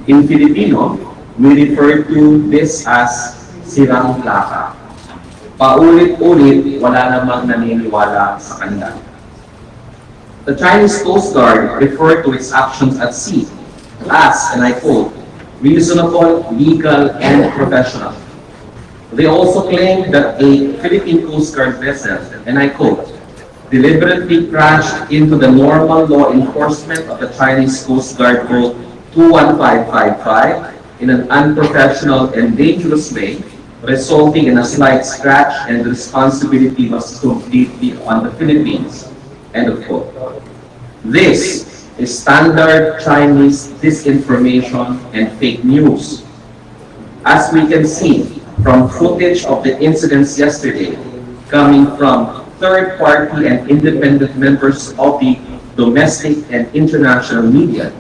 In Filipino, we refer to this as sirang plaka. Paulit-ulit, wala namang naniniwala sa kanila. The Chinese Coast Guard referred to its actions at sea as, and I quote, reasonable, legal, and professional. They also claimed that a Philippine Coast Guard vessel, and I quote, deliberately crashed into the normal law enforcement of the Chinese Coast Guard boat 21555 in an unprofessional and dangerous way, resulting in a slight scratch, and the responsibility was completely on the Philippines. End of quote. This is standard Chinese disinformation and fake news. As we can see from footage of the incidents yesterday, coming from third-party and independent members of the domestic and international media,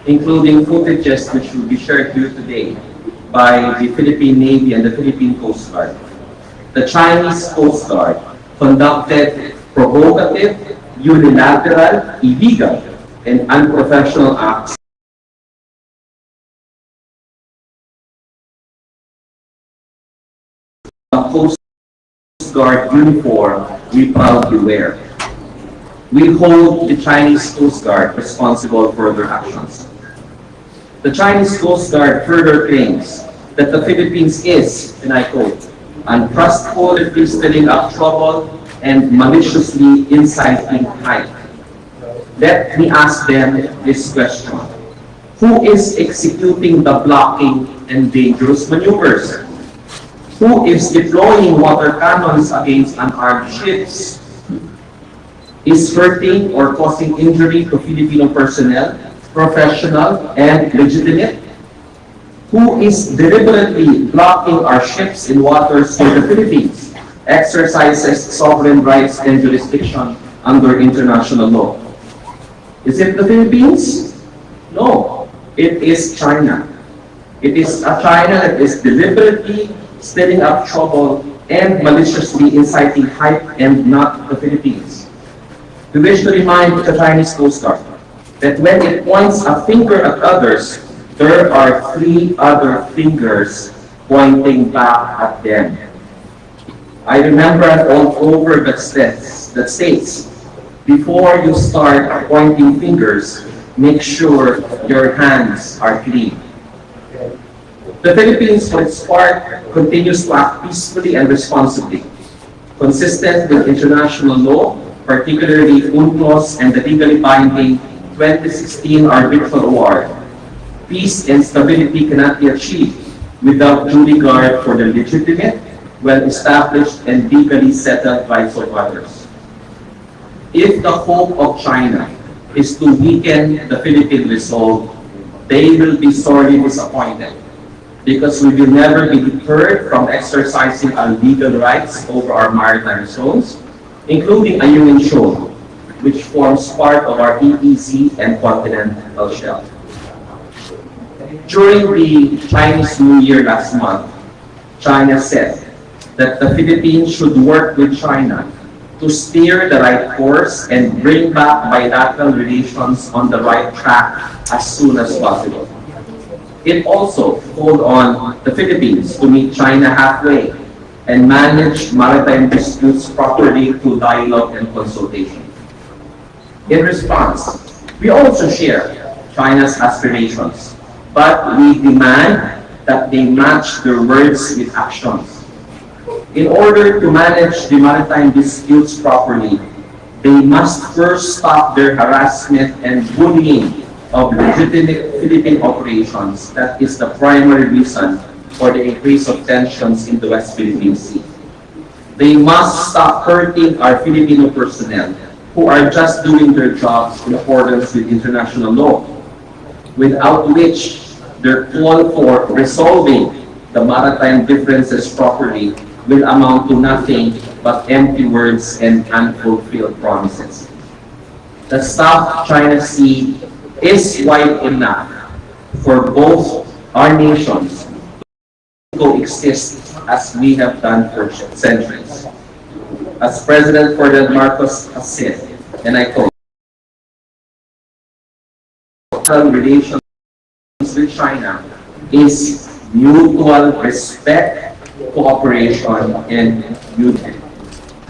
including footages which will be shared here today by the Philippine Navy and the Philippine Coast Guard. The Chinese Coast Guard conducted provocative, unilateral, illegal, and unprofessional acts. The Coast Guard uniform we proudly wear. We hold the Chinese Coast Guard responsible for their actions. The Chinese Coast Guard further claims that the Philippines is, and I quote, untrustworthy, stirring up trouble, and maliciously inciting crime. Let me ask them this question. Who is executing the blocking and dangerous maneuvers? Who is deploying water cannons against unarmed ships? Is hurting or causing injury to Filipino personnel professional and legitimate? Who is deliberately blocking our ships in waters for the Philippines, exercises sovereign rights and jurisdiction under international law? Is it the Philippines? No, it is China. It is a China that is deliberately stirring up trouble and maliciously inciting hype, and not the Philippines. We wish to remind the Chinese Coast Guard that when it points a finger at others, there are 3 other fingers pointing back at them. I remember an old proverb that states, before you start pointing fingers, make sure your hands are clean. The Philippines, for its part, continues to act peacefully and responsibly, consistent with international law, particularly UNCLOS and the legally binding 2016 arbitral award. Peace and stability cannot be achieved without due regard for the legitimate, well-established, and legally settled rights of others. If the hope of China is to weaken the Philippine resolve, they will be sorely disappointed, because we will never be deterred from exercising our legal rights over our maritime zones, including Ayungin Shoal, which forms part of our EEZ and continental shelf. During the Chinese New Year last month, China said that the Philippines should work with China to steer the right course and bring back bilateral relations on the right track as soon as possible. It also called on the Philippines to meet China halfway and manage maritime disputes properly through dialogue and consultation. In response, we also share China's aspirations, but we demand that they match their words with actions. In order to manage the maritime disputes properly, they must first stop their harassment and bullying of legitimate Philippine operations. That is the primary reason for the increase of tensions in the West Philippine Sea. They must stop hurting our Filipino personnel who are just doing their jobs in accordance with international law, without which their call for resolving the maritime differences properly will amount to nothing but empty words and unfulfilled promises. The South China Sea is wide enough for both our nations to coexist as we have done for centuries. As President Ferdinand Marcos has said, and I quote, relations with China is mutual respect, cooperation, and unity.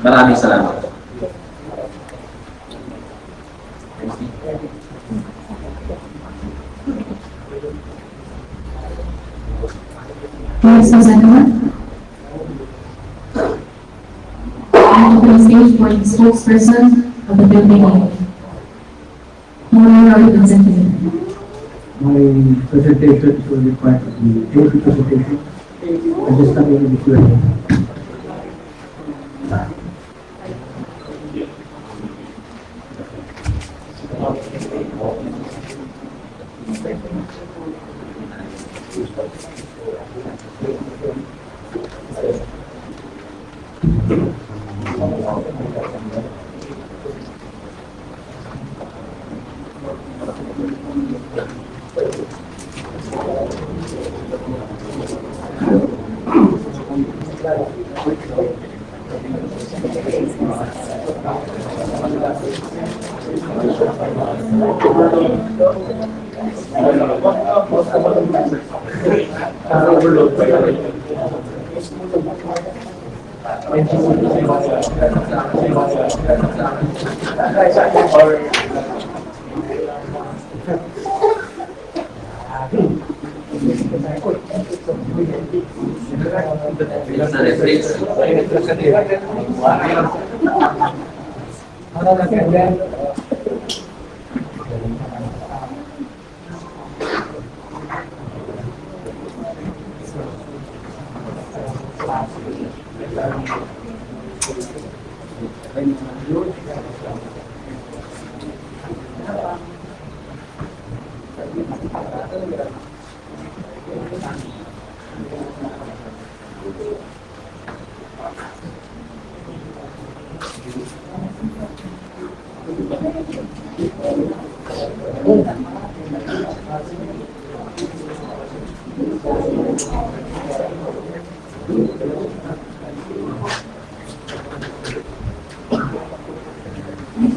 Maraming salamat. Yes, Senator. I open the stage for the spokesperson of the Philippine Memorial Representative. My presentation will be part of the AP presentation. I just come in the Q&A.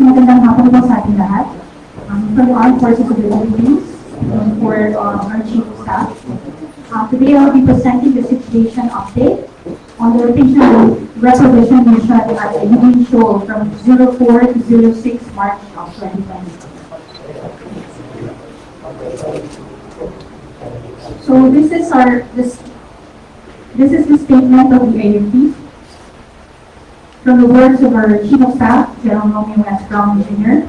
Magandang hapon po sa ating lahat. For the Armed Forces of the Philippines, for our Chief of Staff. Today I will be presenting the situation update on the rotational resolution mission at the Union Shoal from 04 to 06 March of 2020. So this is the statement of the AFP. From the words of our Chief of Staff, General Romeo S. Brown, Jr.,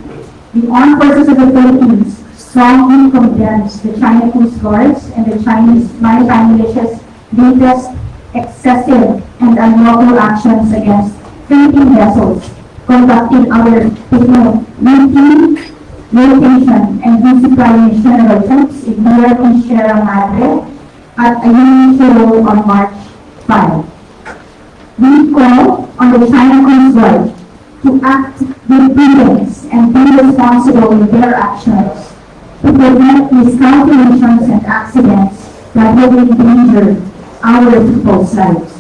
the Armed Forces of the Philippines strongly condemns the China Coast Guards and the Chinese maritime militia's latest excessive and unlawful actions against Philippine vessels conducting our routine, rotation, and disciplination of troops in BRP Sierra Madre at a Union Shoal on March 5. We call on the China Coast Guard to act with prudence and be responsible in their actions to prevent miscalculations and accidents that will endanger our people's lives.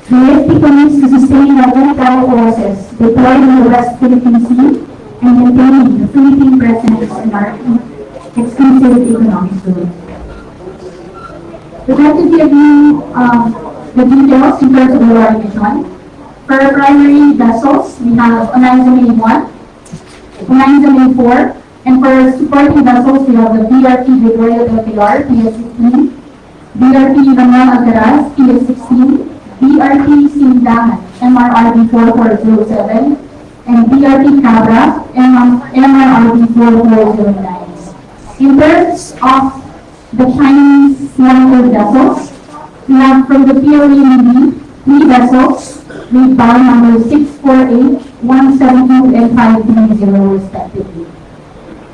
The AFP commits to sustain the military forces deployed in the West Philippine Sea and maintaining the Philippine presence in our exclusive economic zone. We'd like to give you the details in terms of the war mission. For our primary vessels, we have Onaiza May 1, Onaiza May 4, and for our supporting vessels, we have the BRP Gregorio del Pilar, PS-15, BRP Manuel Alcaraz, PS-16, BRP Sindangan, MRRB 4407, and BRP Cabra, MRRB 4409. In terms of the Chinese flanker vessels, we have from the PLA Navy 3 vessels with bow number 648, 172, and 530 respectively.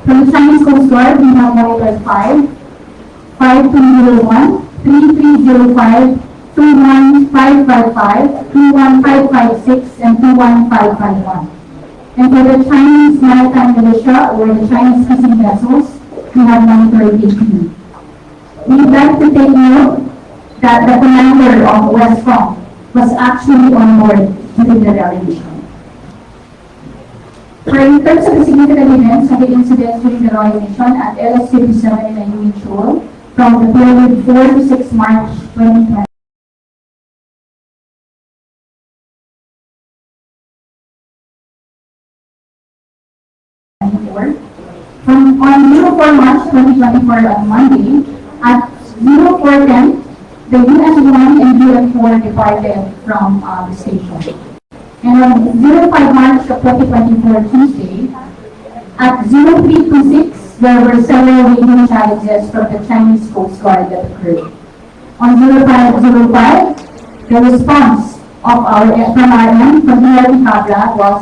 From the Chinese Coast Guard, we have monitors 5, 5201, 3305, 21555, 21556, and 21551. And for the Chinese maritime militia or the Chinese fishing vessels, we have monitor 18. We'd like to take note that the commander of West Front was actually on board during the relegation. For in terms of the significant events and the incidents during the Royal Mission at LS-57 in a usual from the period 4 to 6 March 2020. From on 04 March 2024 on Monday, at 04:10, the US-1 and UN-4 departed from the station. And on 05 March of 2024 Tuesday, at 03:26, there were several radio challenges from the Chinese Coast Guard that occurred. On 05:05, the response of from our end, from DRT Cabra, was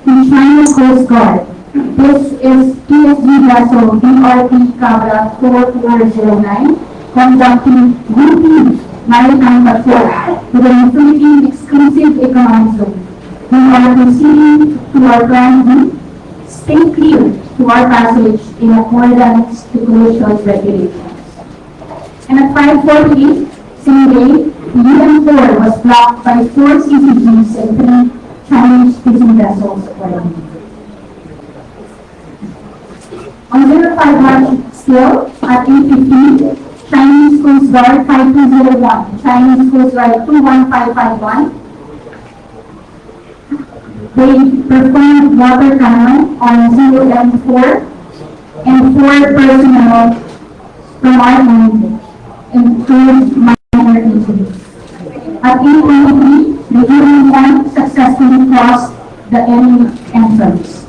the China Coast Guard. This is PSG vessel DRT Cabra 4409, conducting routine maritime patrol within the Philippine exclusive economic zone. We are proceeding to our plan B. Stay clear to our passage in accordance to collision regulations. And at 5:48, same day, the UN-4 was blocked by 4 CCGs and 3 Chinese fishing vessels accordingly. On 05 March still, at 8:15, Chinese Coast Guard 5201, Chinese Coast Guard 21551, they performed water cannon on 0M4 and 4 personnel from our end, including minor injuries. At 8:23, the UN-1 successfully crossed the enemy entrance.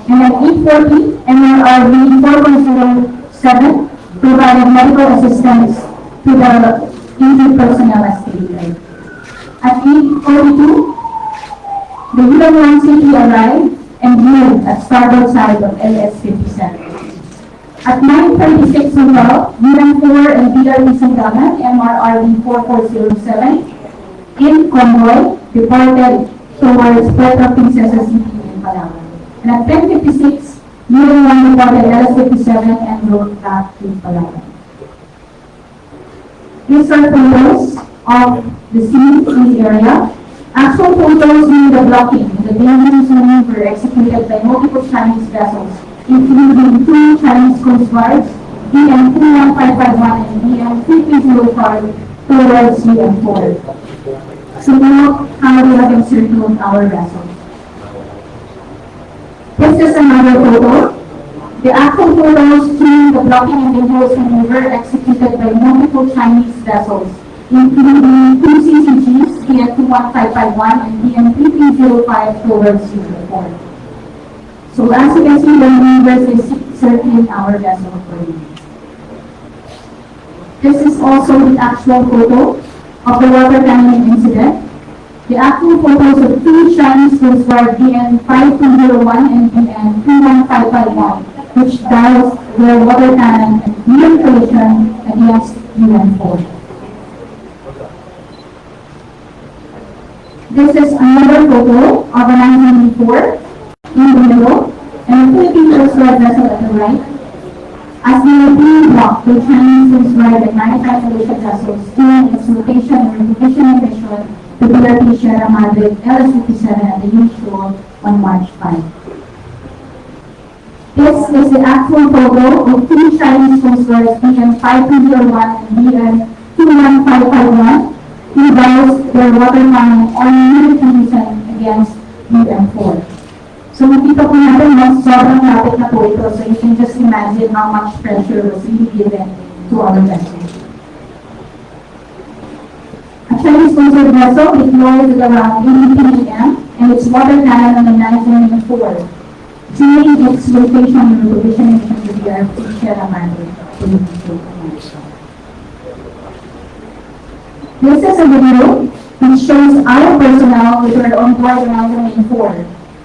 And at 8:40, NRRV 4.07 provided medical assistance to the injured personnel as stated. At 8:42, the UN-1 safely arrived and moved at starboard side of LS-57. At 9:36 as well, UN-4 and DRT Sandagan, MRRV 4407, in convoy, departed towards Puerto Princesa City in Palawan. And at 10:56, UN-1 departed LS-57 and rode back to Palawan. These are photos of the scene in the area. Actual photos during the blocking and the dangerous maneuver executed by multiple Chinese vessels, including 2 Chinese Coast Guards, DM 21551 and DM 3305 towards UN-4. So now, how we have encircled our vessel. This is another photo. The actual photos during the blocking and dangerous maneuver executed by multiple Chinese vessels, including 2 CCGs, DM 21551 and DM 3305 towards UN-4. So as you can see, the maneuvers is circling our vessel for you. This is also the actual photo of the water cannon incident. The actual photos of 2 Chinese Coast Guard DN 5201 and DN 21551, which doused their water cannon and near collision against UN-4. This is another photo of a 1994 in the middle and a Philippine Coast Guard vessel at the right. As they were being blocked, the Chinese Coast Guard and maritime militia vessels during its rotation and repositioning mission to DRT Sierra Madre LS-57 at the usual on March 5. This is the actual photo of 2 Chinese Coast Guards DN 5201 and DN 21551 who doused their water cannon on near collision against UN-4. So makita po natin, mas sobrang lapit na po ito. So you can just imagine how much pressure was really given to our vessel. A Chinese Coast Guard vessel deployed at around 8 p.m. and its water cannon on the 904 during its rotation and repositioning mission to DRT Sierra Madre. This is a video which shows our personnel which were on board around the main 4,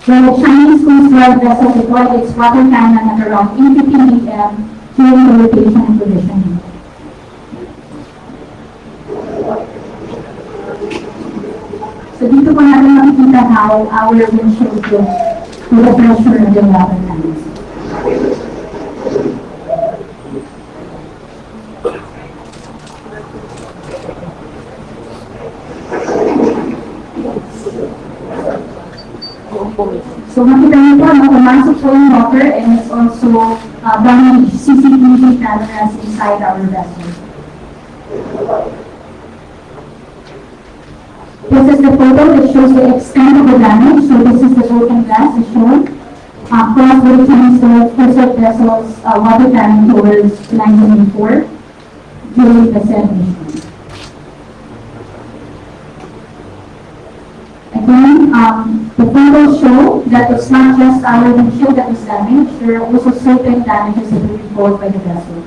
where the Chinese Coast Guard vessel deployed its water cannon at around 8:15 a.m. during the rotation and positioning. So dito po natin makikita how our windshield goes to the pressure of the water cannons. So makita niyo po, pumasok po yung water and it's also damage CCTV cameras inside our vessel. This is the photo that shows the extent of the damage. So this is the broken glass as shown. Across the Chinese coastal vessels water cannon towards 1904 during the said mission. Again, the photos show that it's not just our windshield that was damaged, there are also certain damages that were caused by the vessel.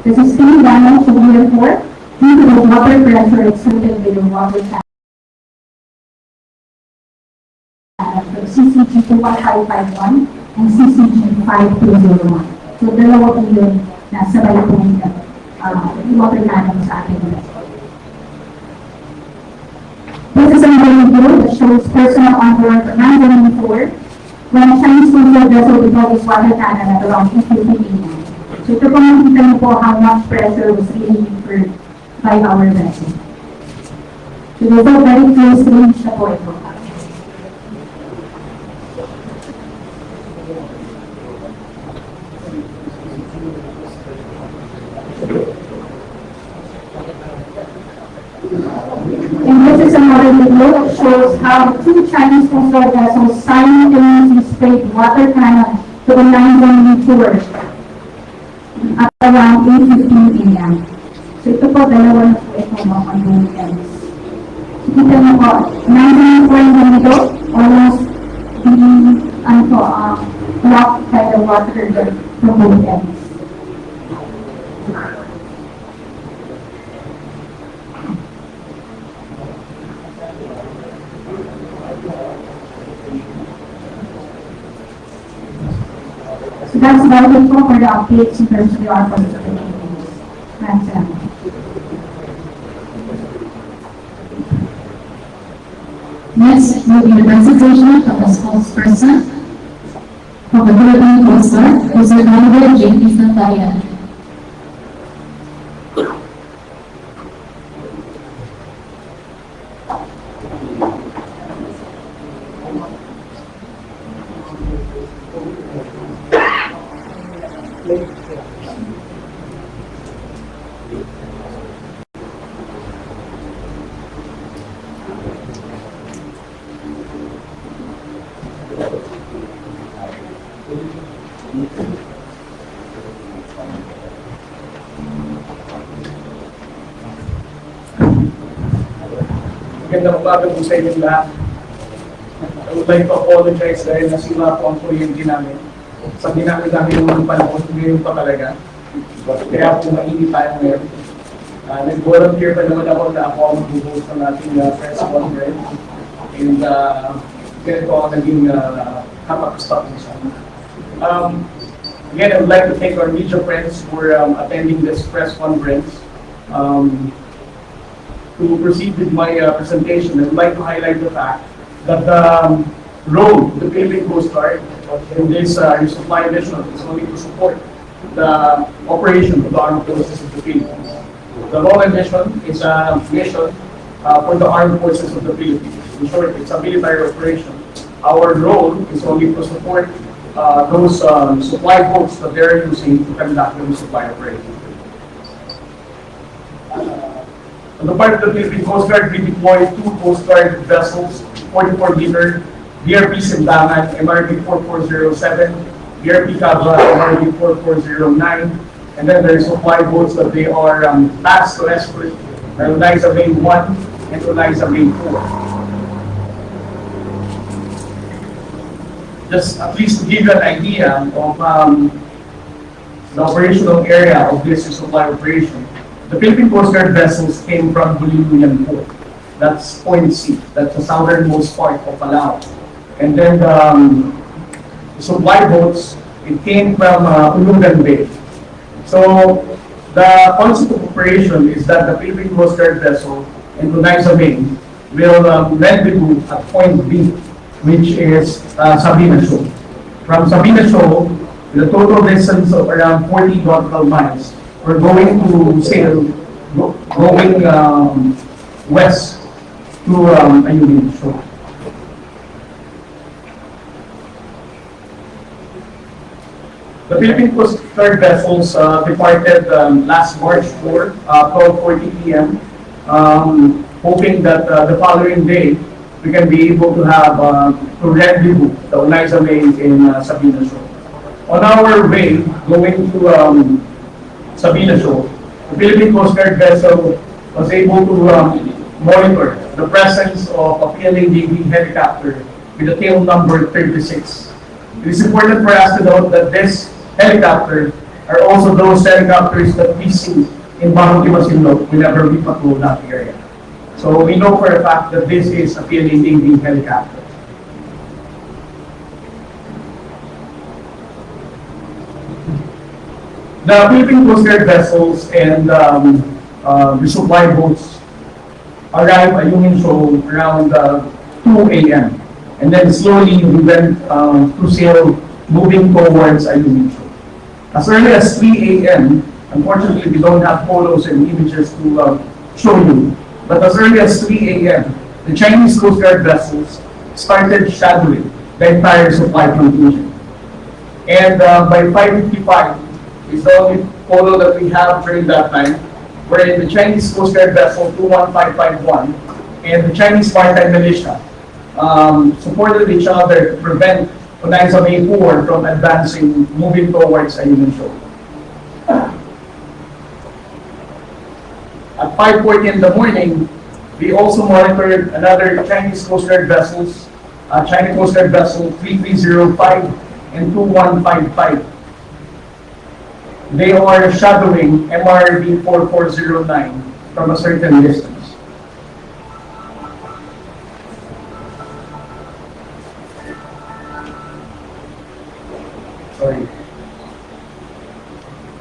The sustained damage of Year 4 due to the water pressure exerted by the water cannon from CCG 21551 and CCG 5201. So dalawa po yun na sabay po yung water cannon sa ating vessel. This is a video that shows personnel on board for 914 when a Chinese coastal vessel deployed its water cannon at around 8:50 a.m. So ito po makikita niyo po how much pressure was really incurred by our vessel. So this is a very close range na po ito. And this is another video that shows how two Chinese coastal vessels simultaneously sprayed water cannon to the 911 tour at around 8:15 a.m. So ito po, dalawa na po ito mga ongoing events. So kita niyo po, 911 yung video, almost being blocked by the water from both ends. So that's about it for the updates in terms of the armed forces of the Philippines. Thanks, Sam. Next will be the presentation of the spokesperson of the Philippine Coast Guard, Mr. Honorable J.P. Santayan. Magandang umaga po sa inyong lahat. I would like to apologize dahil nasira po ang kuryente namin. Sa dinami-dami ng panahon, ngayon pa talaga. Kaya po mainit tayo ngayon. Nag-volunteer pa naman ako na ako ang mag-host ng ating press conference. And ganito ako naging kapag-stop nisa. Again, I would like to thank our media friends for attending this press conference. To proceed with my presentation, I would like to highlight the fact that the role of the Philippine Coast Guard in this supply mission is only to support the operation of the armed forces of the Philippines. The role and mission is a mission for the armed forces of the Philippines. In short, it's a military operation. Our role is only to support those supply boats that they're using to conduct the supply operation. On the part of the Philippine Coast Guard, we deployed two Coast Guard vessels, 44-meter, BRP Sindangan, MRP 4407, BRP Cabra, MRP 4409, and then there's supply boats that they are tasked to escort, Eliza Bay 1 and Eliza Bay 4. Just at least to give you an idea of the operational area of this supply operation. The Philippine Coast Guard vessels came from Bulinian Port. That's Point C. That's the southernmost part of Palau. And then the supply boats, it came from Ulugan Bay. So the concept of operation is that the Philippine Coast Guard vessel in Eliza Bay will rendezvous at Point B, which is Sabina Shoal. From Sabina Shoal, with a total distance of around 40 nautical miles, we're going to sail, going west to Ayungin Shore. The Philippine Coast Guard vessels departed last March 4, 12:40 p.m., hoping that the following day we can be able to have to rendezvous the Unaiza Bay in Sabina Shoal. On our way going to Sabina Shoal, the Philippine Coast Guard vessel was able to monitor the presence of a PLA Navy helicopter with the tail number 36. It is important for us to note that this helicopter are also those helicopters that we see in Barangay Masinloc whenever we patrol that area. So we know for a fact that this is a PLA Navy helicopter. The Philippine Coast Guard vessels and resupply boats arrived at Union Shoal around 2 a.m. And then slowly we went to sail moving towards Union Shoal. As early as 3 a.m., unfortunately we don't have photos and images to show you, but as early as 3 a.m., the Chinese Coast Guard vessels started shadowing the entire supply contingent. And by 5:55, is the only photo that we have during that time, wherein the Chinese Coast Guard vessel 21551 and the Chinese Maritime Militia supported each other to prevent Unaiza Bay 4 from advancing, moving towards Union Shoal. At 5:40 in the morning, we also monitored another Chinese Coast Guard vessels, China Coast Guard vessel 3305 and 2155. They are shadowing MRV 4409 from a certain distance. Sorry.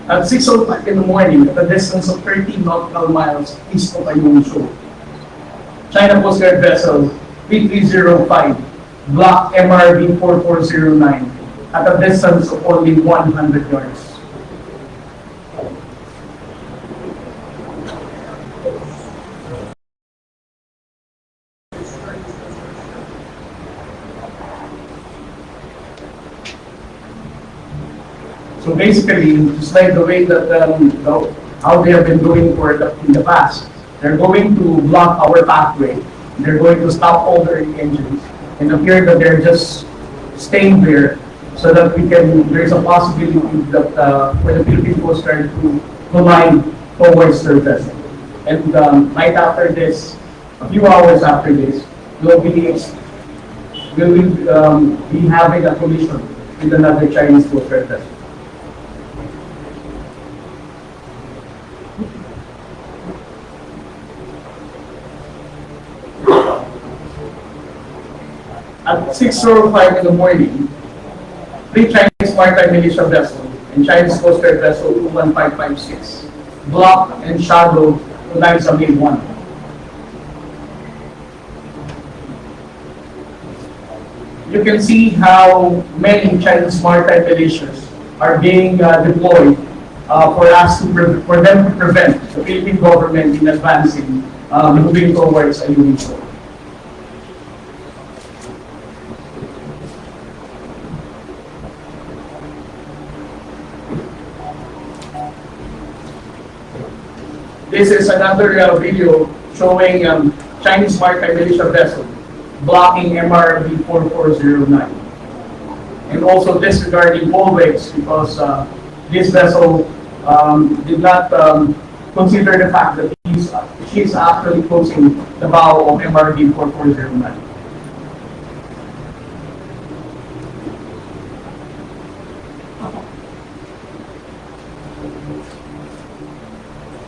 At 6:05 in the morning, at a distance of 13 nautical miles east of Union Shoal, China Coast Guard vessel 3305 blocked MRV 4409 at a distance of only 100 yards. So basically, just like the way that how they have been doing in the past, they're going to block our pathway. They're going to stop all their engines and appear that they're just staying there so that there's a possibility that for the Philippine Coast Guard to collide towards their vessel. And right after this, a few hours after this, we'll be having a collision with another Chinese Coast Guard vessel. At 6:05 in the morning, 3 Chinese Maritime Militia vessels and Chinese Coast Guard vessel 21556 blocked and shadowed Unaiza Bay 1. You can see how many Chinese Maritime Militias are being deployed for them to prevent the Philippine government in advancing, moving towards Union Shoal. This is another video showing Chinese Maritime Militia vessel blocking MRV 4409. And also disregarding bulwarks because this vessel did not consider the fact that she's actually closing the bow of MRV 4409.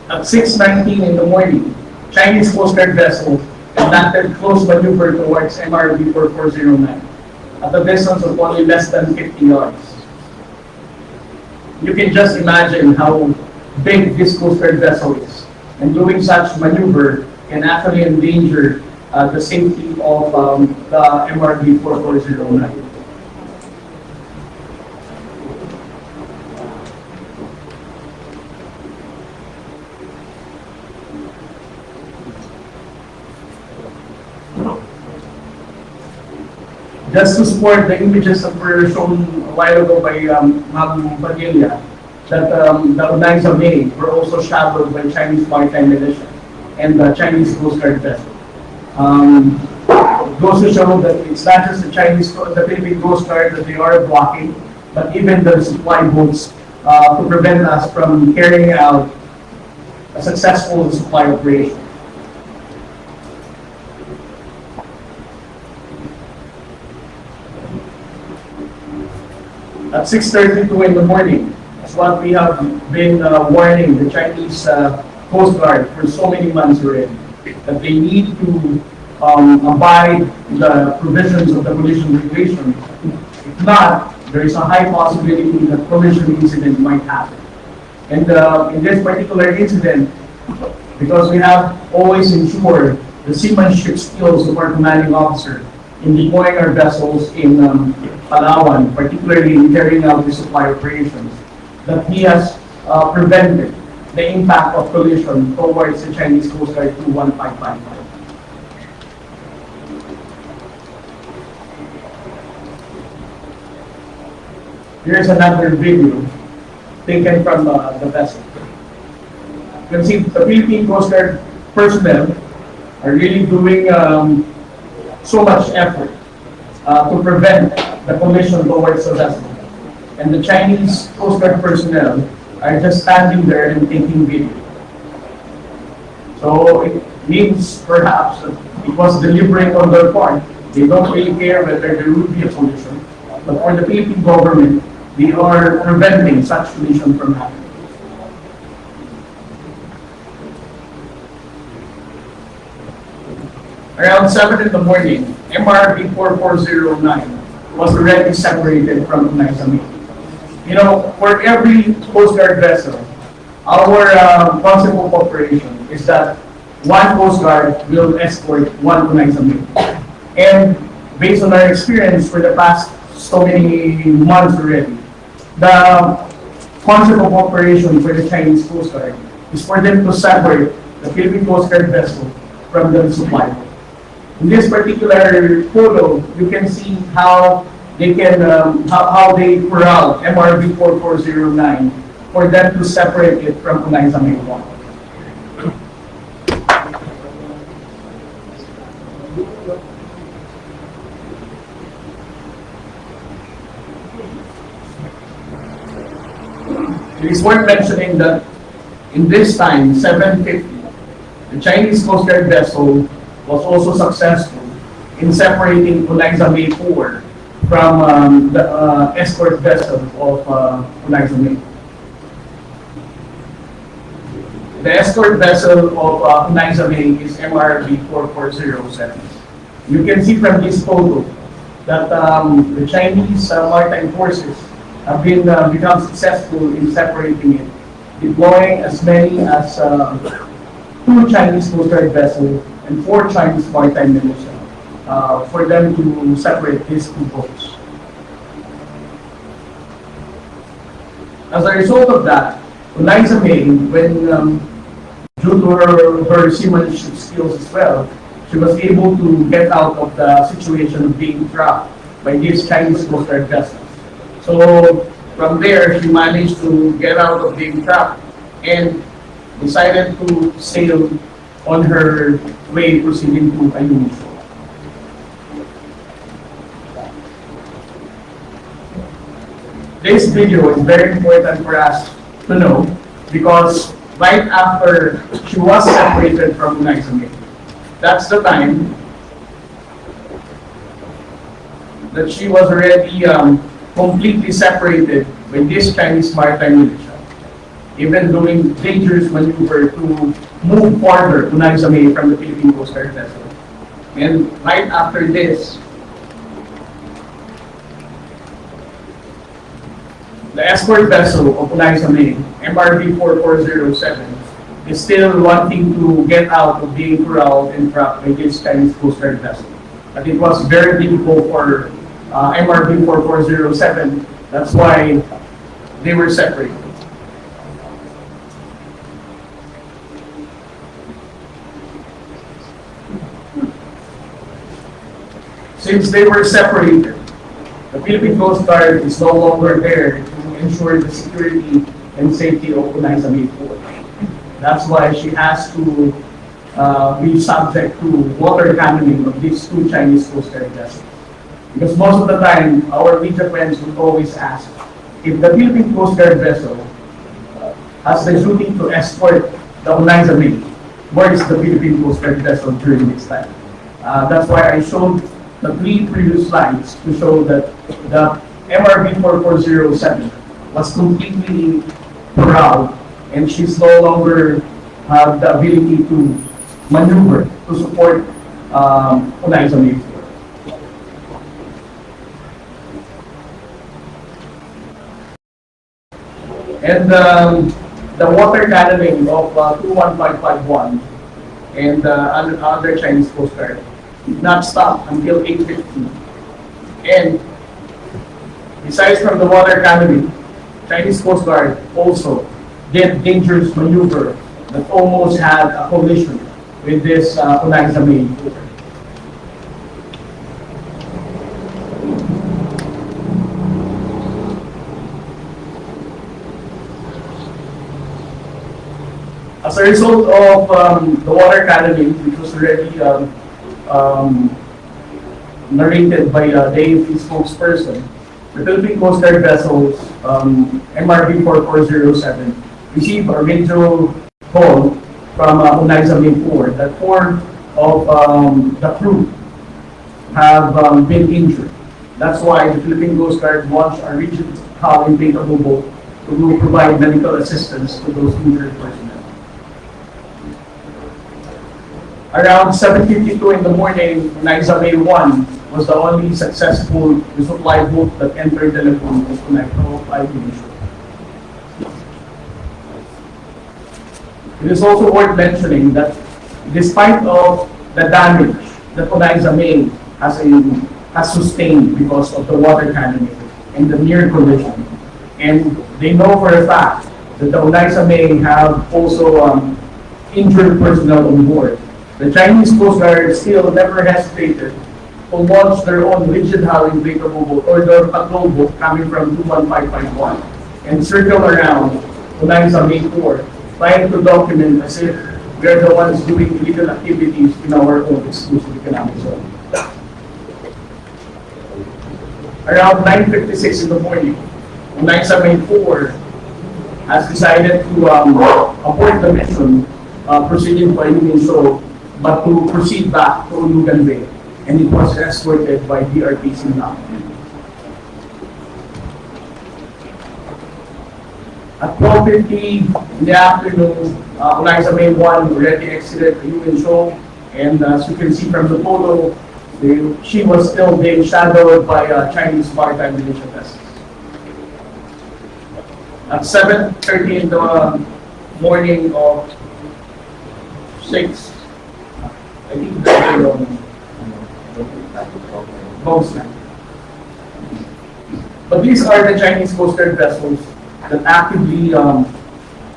At 6:19 in the morning, Chinese Coast Guard vessel conducted close maneuver towards MRV 4409 at a distance of only less than 50 yards. You can just imagine how big this Coast Guard vessel is, and doing such maneuver can actually endanger the safety of the MRV 4409. just to support the images that were shown a while ago by Ma'am Padilla, that the Onaisa Bay were also shadowed by Chinese maritime militia and the Chinese Coast Guard vessel. Goes to show that it's not just the Philippine Coast Guard that they are blocking, but even the supply boats to prevent us from carrying out a successful supply operation. At 6:32 in the morning, that's what we have been warning the Chinese Coast Guard for so many months already, that they need to abide the provisions of the collision regulation. If not, there is a high possibility that collision incident might happen. And in this particular incident, because we have always ensured the seamanship skills of our commanding officer in deploying our vessels in Palawan, particularly in carrying out the supply operations, that he has prevented the impact of collision towards the Chinese Coast Guard 21555. Here's another video taken from the vessel. You can see the Philippine Coast Guard personnel are really doing so much effort to prevent the collision towards the vessel. And the Chinese Coast Guard personnel are just standing there and taking video. So it means perhaps that it was deliberate on their part. They don't really care whether there would be a collision. But for the Philippine government, they are preventing such collision from happening. Around 7 in the morning, MRV 4409 was already separated from Onaisa Bay. You know, for every Coast Guard vessel, our concept of operation is that one Coast Guard will escort one Onaisa Bay. And based on our experience for the past so many months already, the concept of operation for the Chinese Coast Guard is for them to separate the Philippine Coast Guard vessel from the supply. In this particular photo, you can see how they can how they corral MRV 4409 for them to separate it from Onaisa Bay 1. It is worth mentioning that in this time, 750, the Chinese Coast Guard vessel was also successful in separating Onaisa Bay 4 from the escort vessel of Onaisa Bay. The escort vessel of Onaisa Bay is MRV 4407. You can see from this photo that the Chinese maritime forces have been become successful in separating it, deploying as many as 2 Chinese Coast Guard vessels and 4 Chinese maritime militia for them to separate these 2 boats. As a result of that, Onaisa Bay, when due to her seamanship skills as well, she was able to get out of the situation of being trapped by these Chinese Coast Guard vessels. So from there, she managed to get out of being trapped and decided to sail on her way proceeding to Ayungin shore. This video is very important for us to know because right after she was separated from Onaisa Bay, that's the time that she was already completely separated by this Chinese maritime militia, even doing dangerous maneuver to move further to Onaisa Bay from the Philippine Coast Guard vessel. And right after this, the escort vessel of Onaisa Bay, MRV 4407, is still wanting to get out of being corralled and trapped by this Chinese Coast Guard vessel. But it was very difficult for MRV 4407. That's why they were separated. Since they were separated, the Philippine Coast Guard is no longer there to ensure the security and safety of Unaiza May Port. That's why she has to be subject to water cannoning of these two Chinese Coast Guard vessels. Because most of the time, our media friends would always ask, if the Philippine Coast Guard vessel has the duty to escort the Unaiza May, where is the Philippine Coast Guard vessel during this time? That's why I showed the 3 previous slides to show that the MRV 4407 was completely corralled and she's no longer have the ability to maneuver to support Unaiza May. And the water cannoning of 21551 and other Chinese Coast Guard did not stop until 8:50. And besides from the water cannoning, Chinese Coast Guard also did dangerous maneuver that almost had a collision with this Unaiza May. As a result of the water cannoning, which was already narrated by the AFP spokesperson, the Philippine Coast Guard vessels MRV 4407 received a radio call from Unaiza May Port that 4 of the crew have been injured. That's why the Philippine Coast Guard launched a rigid hull inflatable boat to provide medical assistance to those injured personnel. Around 7:52 in the morning, Unaiza May 1 was the only successful resupply boat that entered the lagoon of Unaiza May. It is also worth mentioning that despite of the damage that Unaiza May has sustained because of the water cannoning and the near collision, and they know for a fact that the Unaiza May have also injured personnel on board, the Chinese Coast Guard still never hesitated to launch their own rigid hull inflatable boat or their patrol boat coming from 21551 and circle around Unaiza May Port, trying to document as if we are the ones doing illegal activities in our own exclusive economic zone. Around 9:56 in the morning, Unaiza May 4 has decided to abort the mission proceeding by Union Show, but to proceed back to Ulugan Bay, and it was escorted by DRPC now. At 12:50 in the afternoon, Unaiza May 1 already exited the Union Show, and as you can see from the photo, she was still being shadowed by Chinese maritime militia vessels. At 7:30 in the morning of 6, I think that's most. But these are the Chinese Coast Guard vessels that actively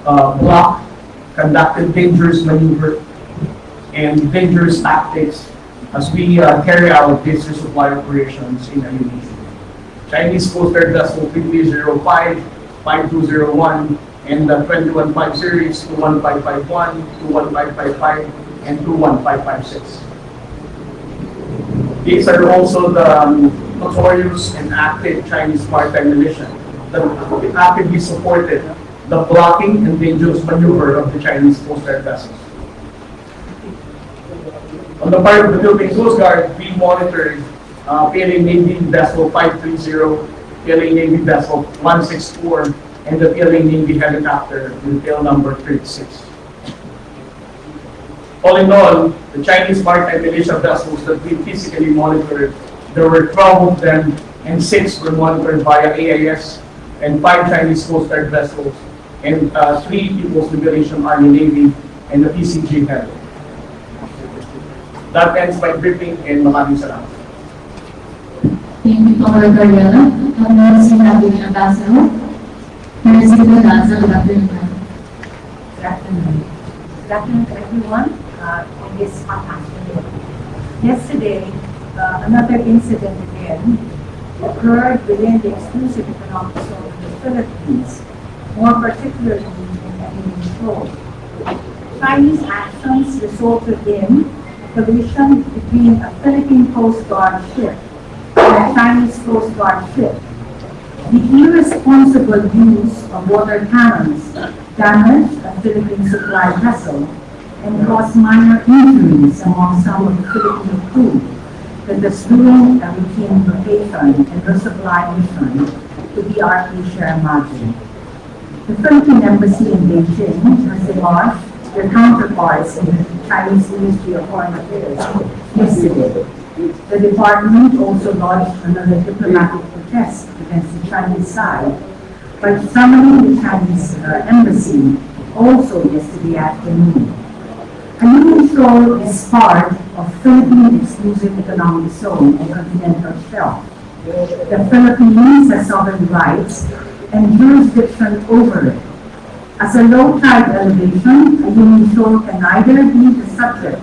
blocked, conducted dangerous maneuver and dangerous tactics as we carry out these resupply operations in Indonesia. Chinese Coast Guard vessel 3305, 5201, and the 2150 series 21551, 21555, and 21556. These are also the notorious and active Chinese maritime militia that actively supported the blocking and dangerous maneuver of the Chinese Coast Guard vessels. On the part of the Philippine Coast Guard, we monitored PLA Navy Vessel 530, PLA Navy Vessel 164, and the PLA Navy helicopter with tail number 36. All in all, the Chinese maritime militia vessels that we physically monitored, there were 12 of them, and 6 were monitored via AIS, and 5 Chinese Coast Guard vessels, and 3 People's Liberation Army Navy, and the PCG heli. That ends my briefing, and maraming salamat. Thank you, Colonel Gabriela. Next, we have the Ambassador. President Laza, good afternoon. Good afternoon. Good afternoon to everyone in this hot afternoon. Yesterday, another incident again occurred within the exclusive economic zone of the Philippines, more particularly in Aminin Shoal. Chinese actions resulted in collision between a Philippine Coast Guard ship and a Chinese Coast Guard ship. The irresponsible use of water cannons damaged a Philippine supply vessel and caused minor injuries among some of the Philippine crew that was doing a routine rotation and resupply mission to the RP Sierra Madre. The Philippine Embassy in Beijing has demarched their counterparts in the Chinese Ministry of Foreign Affairs yesterday. The department also lodged another diplomatic protest against the Chinese side by summoning the Chinese embassy also yesterday afternoon. Aminin Shoal is part of Philippine Exclusive Economic Zone and continental shelf. The Philippines has sovereign rights and jurisdiction over it. As a low-tide elevation, Aminin Shoal can neither be the subject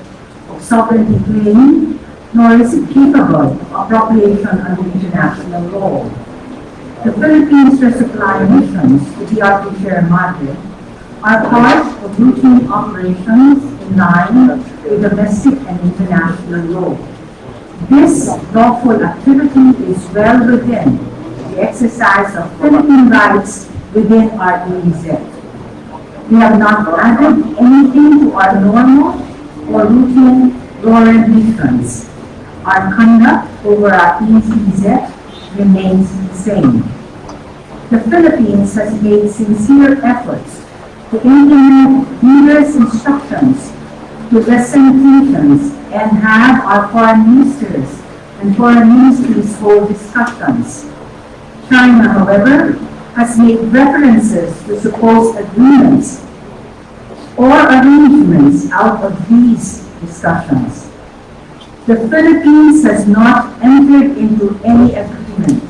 of sovereignty claim nor is it capable of appropriation under international law. The Philippines' resupply missions to the RP Sierra Madre are part of routine operations in line with domestic and international law. This lawful activity is well within the exercise of Philippine rights within our EEZ. We have not added anything to our normal or routine law missions. Our conduct over our EEZ remains the same. The Philippines has made sincere efforts to implement numerous instructions to lessen tensions and have our foreign ministers and foreign ministries hold discussions. China, however, has made references to supposed agreements or arrangements out of these discussions. The Philippines has not entered into any agreement.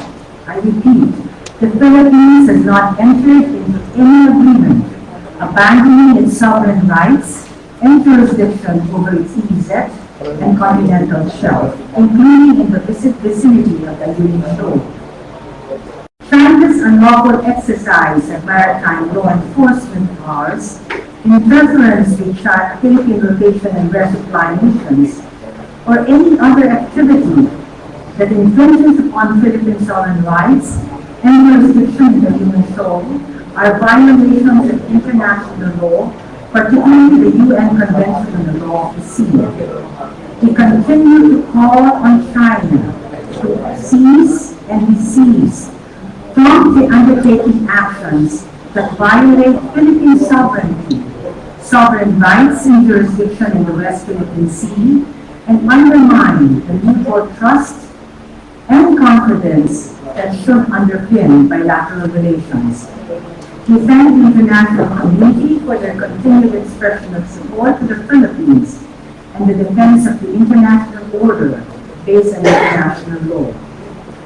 I repeat, the Philippines has not entered into any agreement abandoning its sovereign rights and jurisdiction over its EEZ and continental shelf, including in the vicinity of the Aminin Shoal. China's unlawful exercise of maritime law enforcement powers, interference with Philippine rotation and resupply missions, or any other activity that infringes upon Philippine sovereign rights and jurisdiction in the Aminin Shoal are violations of international law, particularly the UN Convention on the Law of the Sea. We continue to call on China to cease and resist promptly undertaking actions that violate Philippine sovereignty, sovereign rights and jurisdiction in the West Philippine Sea, and undermine the mutual trust and confidence that should underpin bilateral relations. We thank the international community for their continued expression of support to the Philippines and the defense of the international order based on international law.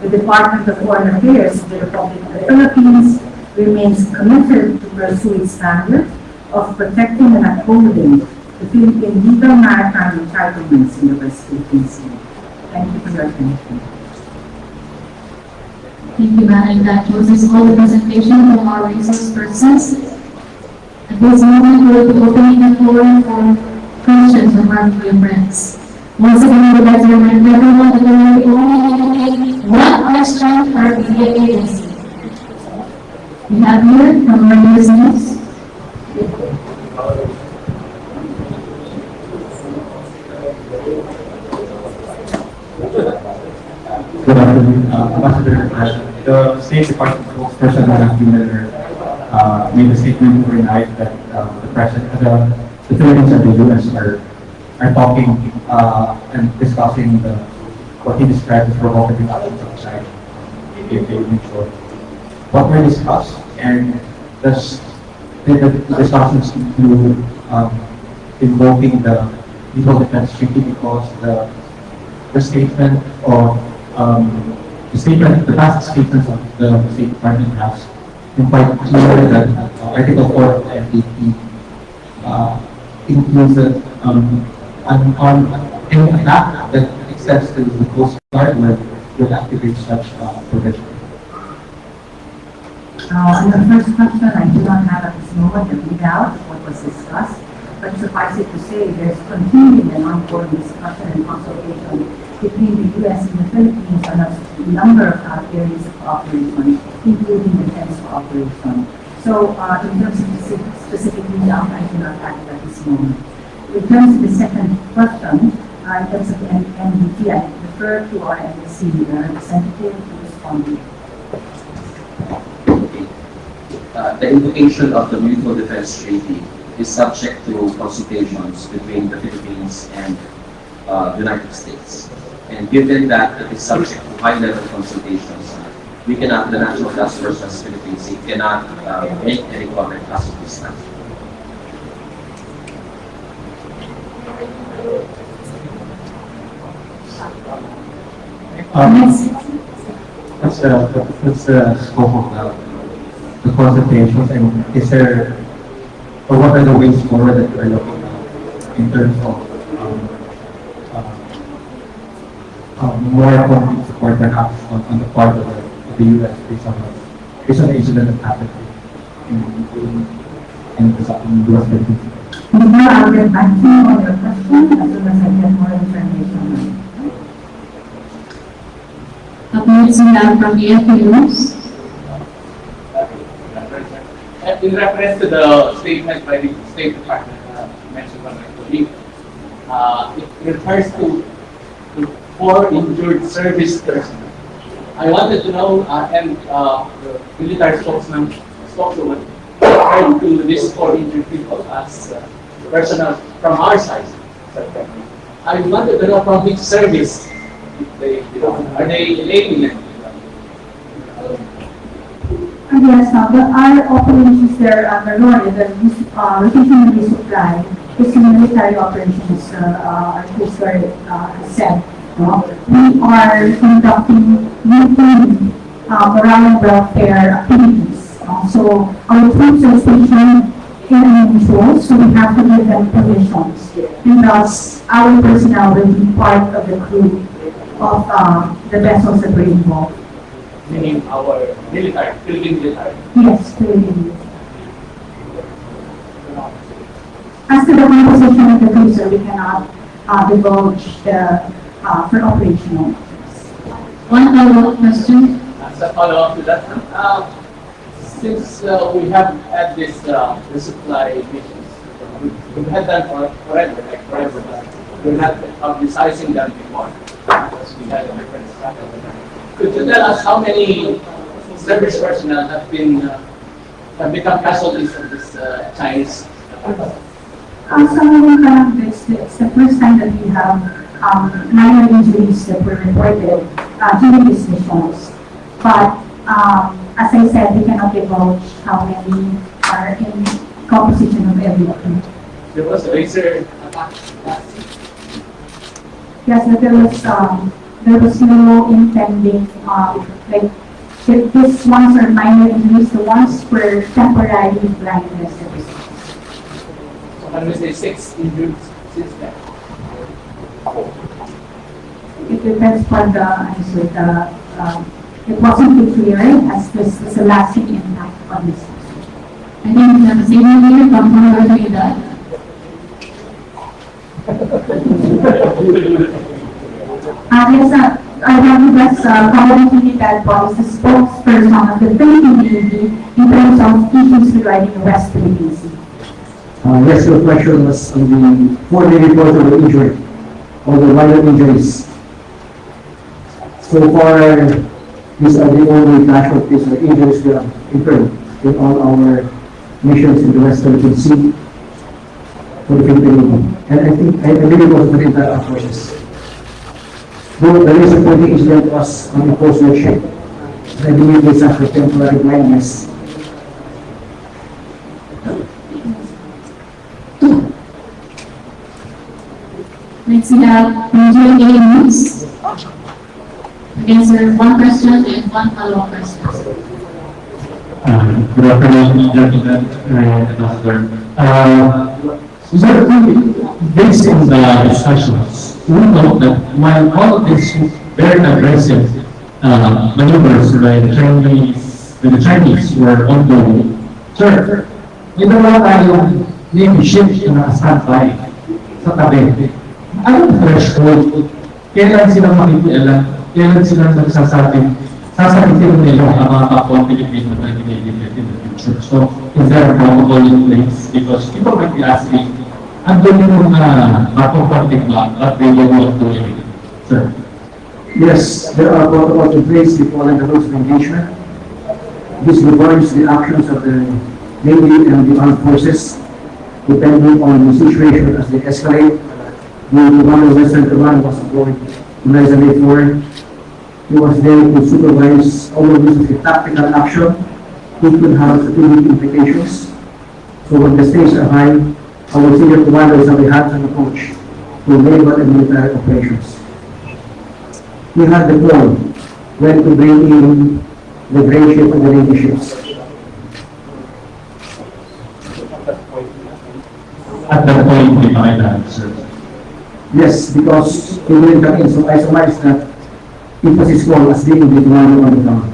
The Department of Foreign Affairs of the Republic of the Philippines remains committed to pursue its standard of protecting and upholding the Philippine legal maritime entitlements in the West Philippine Sea. Thank you for your attention. Thank you, Madam. That closes all the presentation from our resource persons. At this moment, we will be opening the floor for questions from our dear friends. Once again, I would like to remind everyone that there will be only one question per media agency. We have here from our business. Good afternoon, Ambassador. The State Department spokesperson made a statement overnight that the Philippines and the US are talking and discussing what he described as provocative actions outside the Aminin Shoal. What were discussed, and does the discussions include invoking the legal defense treaty, because the statement of the past statements of the State Department has been quite clear that Article 4 of the FDP includes an act that steps to the Coast Guard would activate such provision? On the first question, I do not have at this moment the readout of what was discussed, but suffice it to say, there's continuing and ongoing discussion and consultation between the U.S. and the Philippines on a number of areas of cooperation, including defense cooperation. So, in terms of specific readout, I do not have it at this moment. In terms of the second question, in terms of the NBT, I refer to our embassy representative to respond. The invocation of the Mutual Defense Treaty is subject to consultations between the Philippines and the United States. And given that it is subject to high-level consultations, we cannot, the National Task Force as Philippines, cannot make any comment as of this time. What's the scope of the consultations, and is there, or what are the ways forward that you are looking at in terms of more concrete support perhaps on the part of the U.S. based on the incident that happened in the U.S. Philippines? I'll get back to you on your question as soon as I get more information. Next we have from the FPUs. In reference to the statement by the State Department mentioned by my colleague, it refers to 4 injured service personnel. I wanted to know, and the military spokeswoman referred to these 4 injured people as personnel from our side. I wanted to know from which service they belong. Are they alien? Yes, our operations there, the rotation resupply is a military operations, our Coast Guard said. We are conducting routine morale and welfare activities. So our troops are stationed in unusual, so we have to give them permissions. And thus, our personnel will be part of the crew of the vessels that were involved. Meaning our military, Philippine military. Yes, Philippines. As to the composition of the cruiser, we cannot divulge the for operational. One follow-up question. As a follow-up to that, since we have had this resupply missions, we've had them forever, like forever. We're not publicizing them before, because we had a different strategy. Could you tell us how many service personnel have become casualties of this Chinese? Some of them it's the first time that we have minor injuries that were reported during these missions. But as I said, we cannot divulge how many are in composition of everything. There was a laser attack. Yes, but there was no intending, like, these ones are minor injuries, the ones were temporary blindness. So when we say 6 injured since then? It depends on the answer. It wasn't too clear as this is a lasting impact on this. I think we have a statement here from Honorable that. Yes, I want to just comment that was the spokesperson of the Philippine Navy in terms of issues regarding the West Philippine Sea. Yes, your question was on the 4 Navy reports of the injury, or the minor injuries. So far, these are the only casualties or injuries we have incurred in all our missions in the West Philippine Sea for the Philippine Navy. And I believe it was within the forces. Though the reason for the incident was on the Coast Guard ship, I believe they suffered temporary blindness. Next we have Major A. News. Again, sir, 1 question and 1 follow-up question. Good afternoon, gentlemen, Ambassador. Based on the discussions we know that while all of these very aggressive maneuvers by the Chinese were ongoing, sir, ginawa tayong Navy ships na naka-standby sa tabi. Anong threshold? Kailan silang makikialam? Kailan silang sasabihin nila ang mga kapwa Pilipino na ginigilid in the future? So, is there a protocol in place? Because people might be asking, andun yung mapapagting ba, but they don't want to do anything. Sir? Yes, there are protocols in place before the rules of engagement. This governs the actions of the Navy and the armed forces, depending on the situation as they escalate. The Commander of Western Command was employed in 1984. He was there to supervise all of this tactical action. It could have strategic implications. So when the stakes are high, our senior commanders have a hands-on approach to naval and military operations. We had the call when to bring in the gray ship and the Navy ships. At that point, we might answer. Yes, because we will come in, so I summarize that it was his call as being the commander on the ground.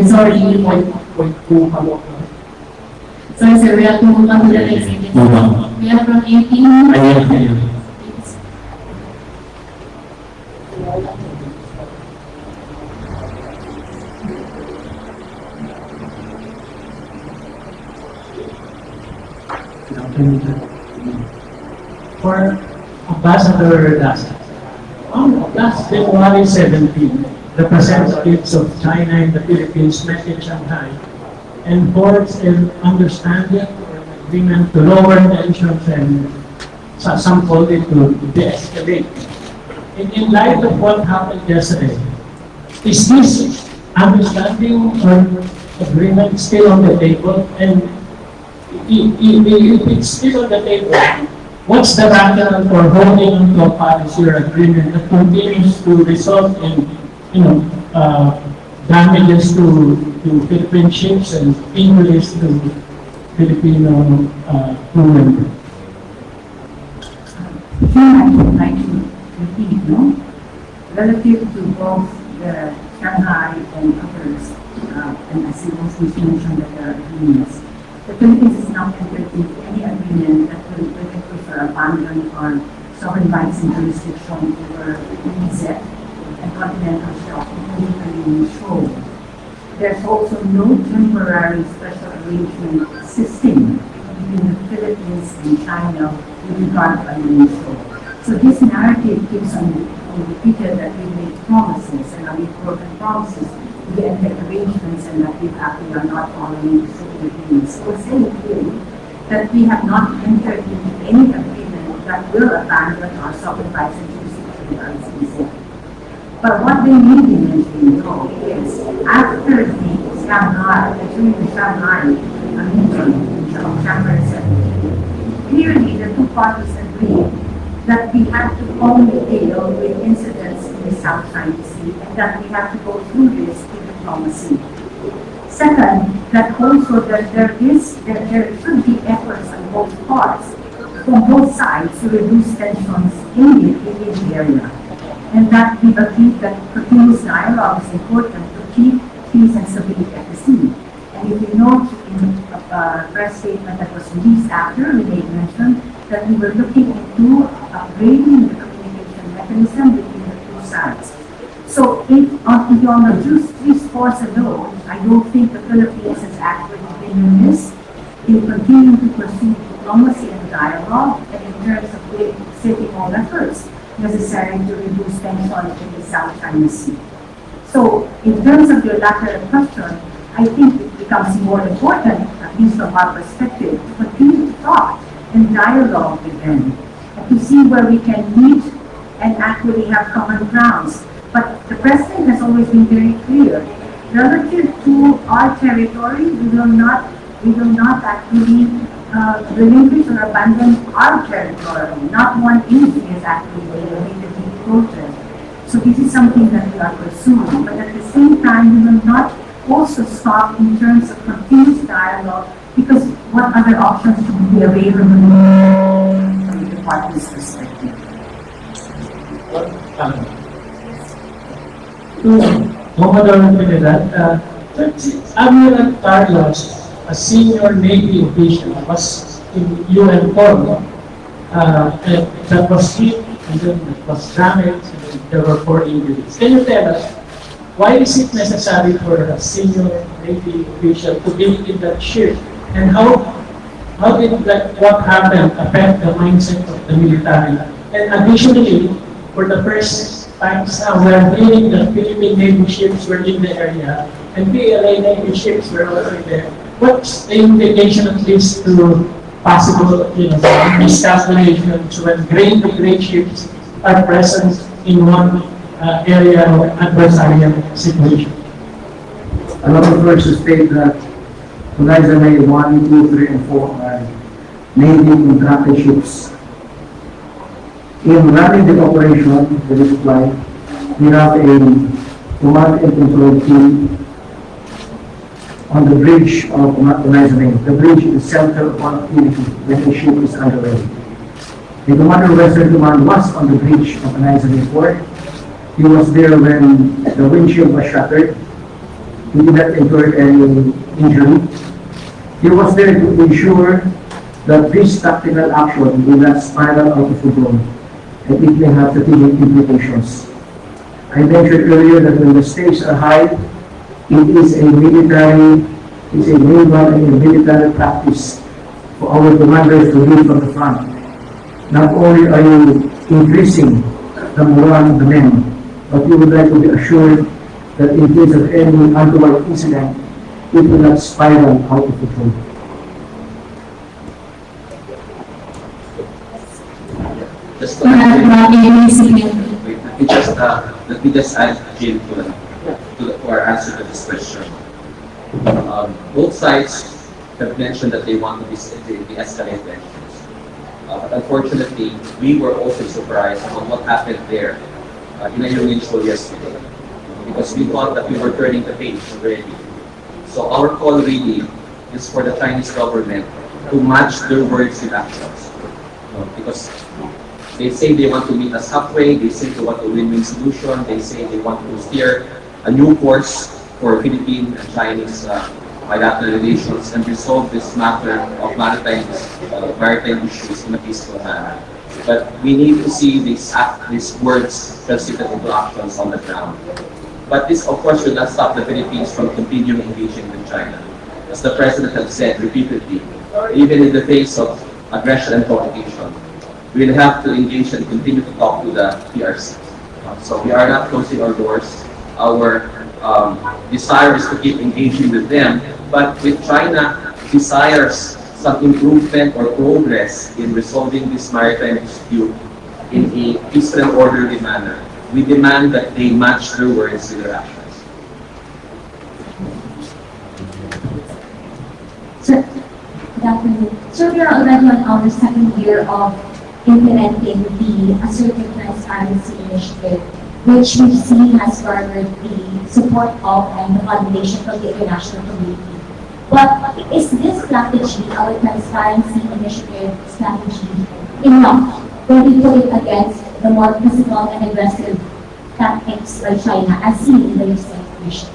Sorry, point two. Sorry, sir, we have to move on to the next item. Move on. We have from 18. Ayun. For Ambassador Dasa, on last February 17, representatives of China and the Philippines met in Shanghai and forged an understanding or an agreement to lower tensions and some called it to de-escalate. In light of what happened yesterday, is this understanding or agreement still on the table? And if it's still on the table, what's the rationale for holding on to a policy or agreement that continues to result in, damages to Philippine ships and injuries to Filipino crew members? I would like to repeat, relative to both the Shanghai and others, and I see also mentioned that there are agreements. The Philippines is not entered into any agreement that will relinquish or abandon our sovereign rights and jurisdiction over EEZ and continental shelf, including Philippine shoal. There's also no temporary special arrangement existing between the Philippines and China with regard to Philippine shoal. So this narrative keeps on repeated that we made promises and that we broken promises. We entered arrangements and that we actually are not following the agreements. So we're saying clearly that we have not entered into any agreement that will abandon our sovereign rights and jurisdiction with our citizens. But what they need to know is after the Shanghai, during the Shanghai meeting of January 17, clearly the two parties agreed that we have to only deal with incidents in the South China Sea and that we have to go through this in diplomacy. Second, that also that there should be efforts on both parts, from both sides, to reduce tensions in the area. And that we believe that continuous dialogue is important to keep peace and stability at the sea. And if you note in a press statement that was released after, we made mention that we were looking into upgrading the communication mechanism between the two sides. So if on the just three scores alone, I don't think the Philippines has actually been remiss in continuing to pursue diplomacy and dialogue, and in terms of setting all efforts necessary to reduce tension in the South China Sea. So in terms of your latter question, I think it becomes more important, at least from our perspective, to continue to talk and dialogue with them, and to see where we can meet and actually have common grounds. But the President has always been very clear, relative to our territory, we will not actually relinquish or abandon our territory. Not one inch is actually relatively quoted. So this is something that we are pursuing, but at the same time, we will not also stop in terms of continuous dialogue, because what other options would be available from the department's perspective? Commodore Trinidad, Admiral Carlos, a senior Navy official, was in UN forum, and that was hit, and then it was damaged, and there were 4 injuries. Can you tell us, why is it necessary for a senior Navy official to be in that ship? And how did that, what happened affect the mindset of the military? And additionally, for the first time now, we are hearing that Philippine Navy ships were in the area, and PLA Navy ships were also there. What's the implication at least to possible, miscalculations when great ships are present in one area of adversarial situation? Allow me first to state that Horizon 1, 2, 3, and 4 are Navy contracted ships. In running the operation, the supply, we have a command and control team on the bridge of Horizon. The bridge is the center of one activity when the ship is underway. The commander of Western Command was on the bridge of Horizon 4. He was there when the windshield was shattered. He did not incur any injury. He was there to ensure that this tactical action will not spiral out of control, and it may have strategic implications. I mentioned earlier that when the stakes are high, it is a naval and a military practice for our commanders to lead from the front. Not only are you increasing the morale of the men, but you would like to be assured that in case of any untoward incident, it will not spiral out of control. Just to let me just add, Jill, to our answer to this question. Both sides have mentioned that they want to de-escalate tensions. But unfortunately, we were also surprised on what happened there in a hearing show yesterday, because we thought that we were turning the page already. So our call really is for the Chinese government to match their words with actions. Because they say they want to meet us halfway, they say they want a win-win solution, they say they want to steer a new course for Philippine and Chinese bilateral relations and resolve this matter of maritime issues in a peaceful manner. But we need to see these words translated into actions on the ground. But this, of course, will not stop the Philippines from continuing engaging with China. As the President has said repeatedly, even in the face of aggression and provocation, we'll have to engage and continue to talk to the PRC. So we are not closing our doors. Our desire is to keep engaging with them, but with China desires some improvement or progress in resolving this maritime dispute in a peaceful and orderly manner. We demand that they match their words with their actions. Sir, good afternoon. So we are already on our second year of implementing the Assertive Transparency Initiative, which we see has garnered the support of and the validation from the international community. But is this strategy, our transparency initiative strategy, enough when we put it against the more physical and aggressive tactics by China as seen in the recent mission?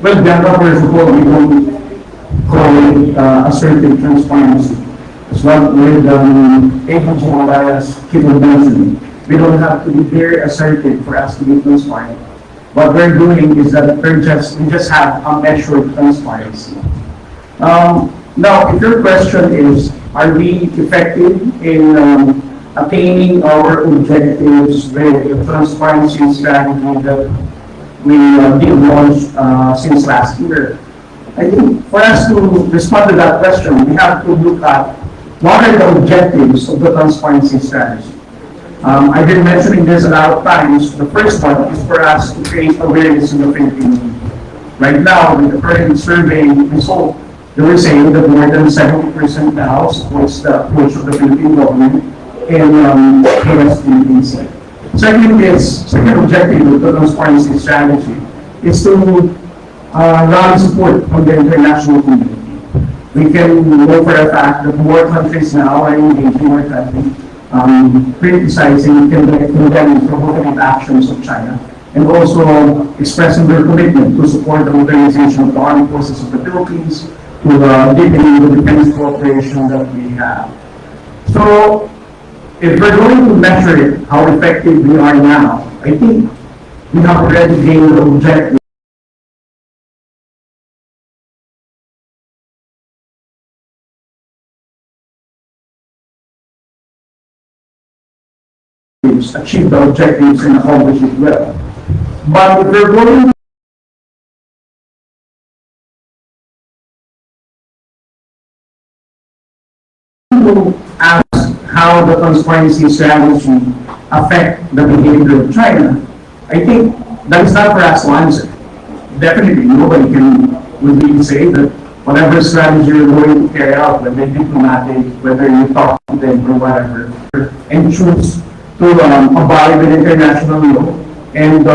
Well, the first of all, we don't call it assertive transparency. As what with Agent Himalayas keep on mentioning. We don't have to be very assertive for us to be transparent. What we're doing is that we just have a measured transparency. Now, if your question is, are we effective in attaining our objectives with the transparency strategy that we did launch since last year? I think for us to respond to that question, we have to look at what are the objectives of the transparency strategy. I've been mentioning this a lot of times. The first one is for us to create awareness in the Philippines. Right now, with the current survey result, they were saying that more than 70% now supports the approach of the Philippine government in KSTPC. Second objective of the transparency strategy is to rally support from the international community. We can know for a fact that more countries now are engaging more countries, criticizing, condemning provocative actions of China, and also expressing their commitment to support the modernization of the armed forces of the Philippines, to deepening the defense cooperation that we have. So, if we're going to measure it, how effective we are now, I think we have already gained the objective achieve the objectives and accomplish it well. But if we're going to ask how the transparency strategy affect the behavior of China, I think that is not for us to answer. Definitely, nobody would really say that whatever strategy you're going to carry out, whether diplomatic, whether you talk to them or whatever, and choose to abide with international law and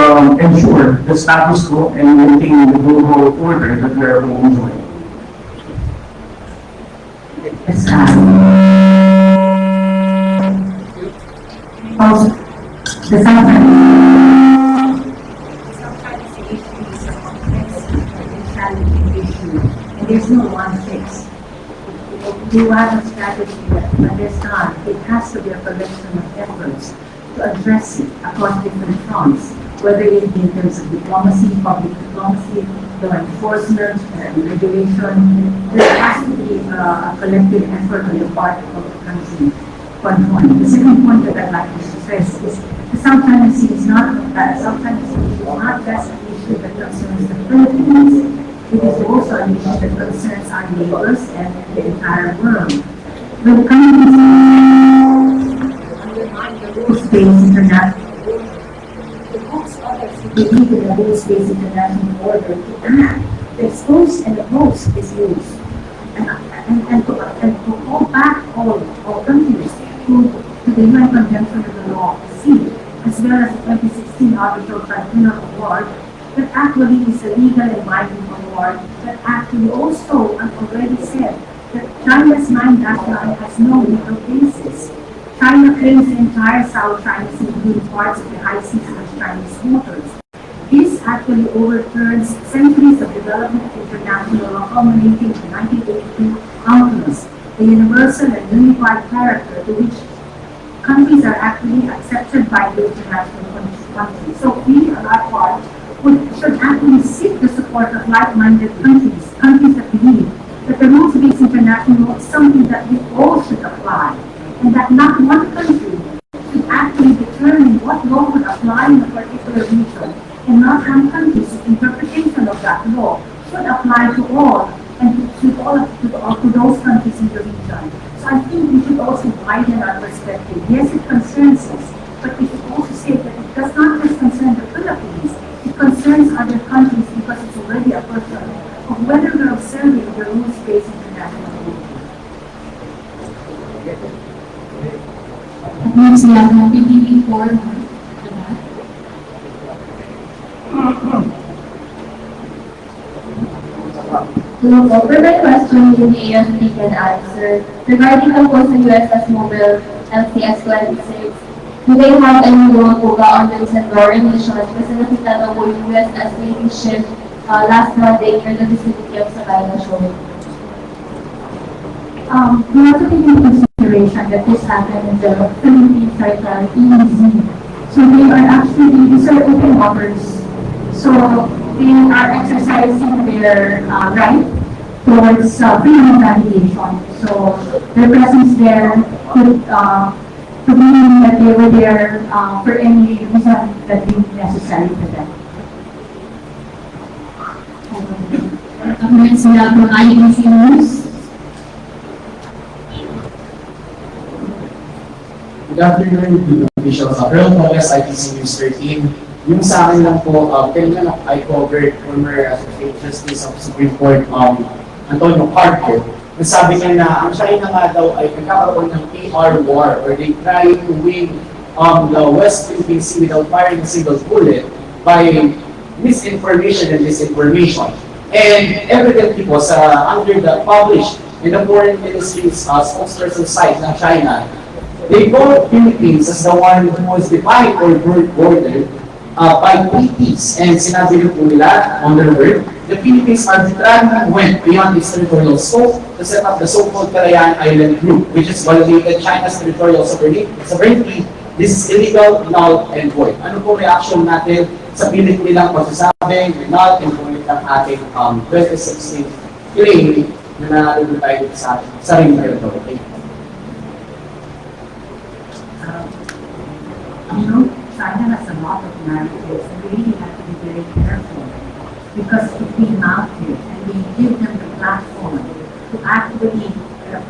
ensure the status quo and maintain the global order that we are enjoying. Also, the sometimes Sometimes the issue is a complex and challenging issue, and there's no one fix. We have a strategy that understand it has to be a collection of efforts to address it across different fronts, whether it be in terms of diplomacy, public diplomacy, law enforcement, regulation. There has to be a collective effort on the part of the country. One point. The second point that I'd like to stress is that sometimes it's not just an issue that concerns the Philippines. It is also an issue that concerns our neighbors and the entire world. When countries undermine the rules-based international believe in the rules-based international order to act, the expose and oppose is used. And to call back all countries to the UN Convention of the Law of the Sea, as well as the 2016 Arbitral Tribunal Award, that actually is a legal and binding award, that actually also, I've already said, that China's mine line has no legal basis. China claims the entire South China Sea, including parts of the high seas as Chinese waters. This actually overturns centuries of development of international law culminating in 1982 UNCLOS, the universal and unified character to which countries are actually accepted by the international community. So we, on our part, should actually seek the support of like-minded countries that believe that the rules-based international law is something that we all should apply, and that not one country should actually determine what law would apply in a particular region, and not one country's interpretation of that law should apply to all, and to those countries in the region. So I think we should also widen our perspective. Yes, it concerns us, but we should also say that it does not just concern the Philippines. It concerns other countries because it's already a question of whether we're observing the rules-based international law. That means we have a PPP form. To further question in the AFP can answer regarding the post the US as mobile LCS-26. Do they have any role on the recent drawing mission? Kasi nakita daw po yung US as Navy ship last Monday near the vicinity of Sabina Shore. We have to take into consideration that this happened in the Philippines right now, EEZ. So they are actually, these are open waters. So they are exercising their right towards freedom of navigation. So their presence there could mean that they were there for any reason that deemed necessary for them. Next, we have from IBC News. Good afternoon, officials. Earl Gomez, ITC News 13. Yung sa akin lang po, kailan I covered former Associate Justice of Supreme Court, Antonio Carter. Nasabi niya na ang China nga daw ay nagkakaroon ng PR war or they try to win the West Philippine Sea without firing a single bullet by misinformation and disinformation. And evidently po under the published in the Foreign Ministry's spokesperson site ng China, they call Philippines as the one who was defined or bordered by treaties. And sinabi rin po nila on their word, the Philippines arbitrarily went beyond its territorial scope to set up the so-called Calayan Island Group, which is violated China's territorial sovereignty. This is illegal, null, and void. Ano po reaction natin sa pilit nilang pagsasabing null and void ng ating 2016 claim na nalulog tayo sa sariling territory? China has a lot of narratives, and we really have to be very careful. Because if we mount it and we give them the platform to actually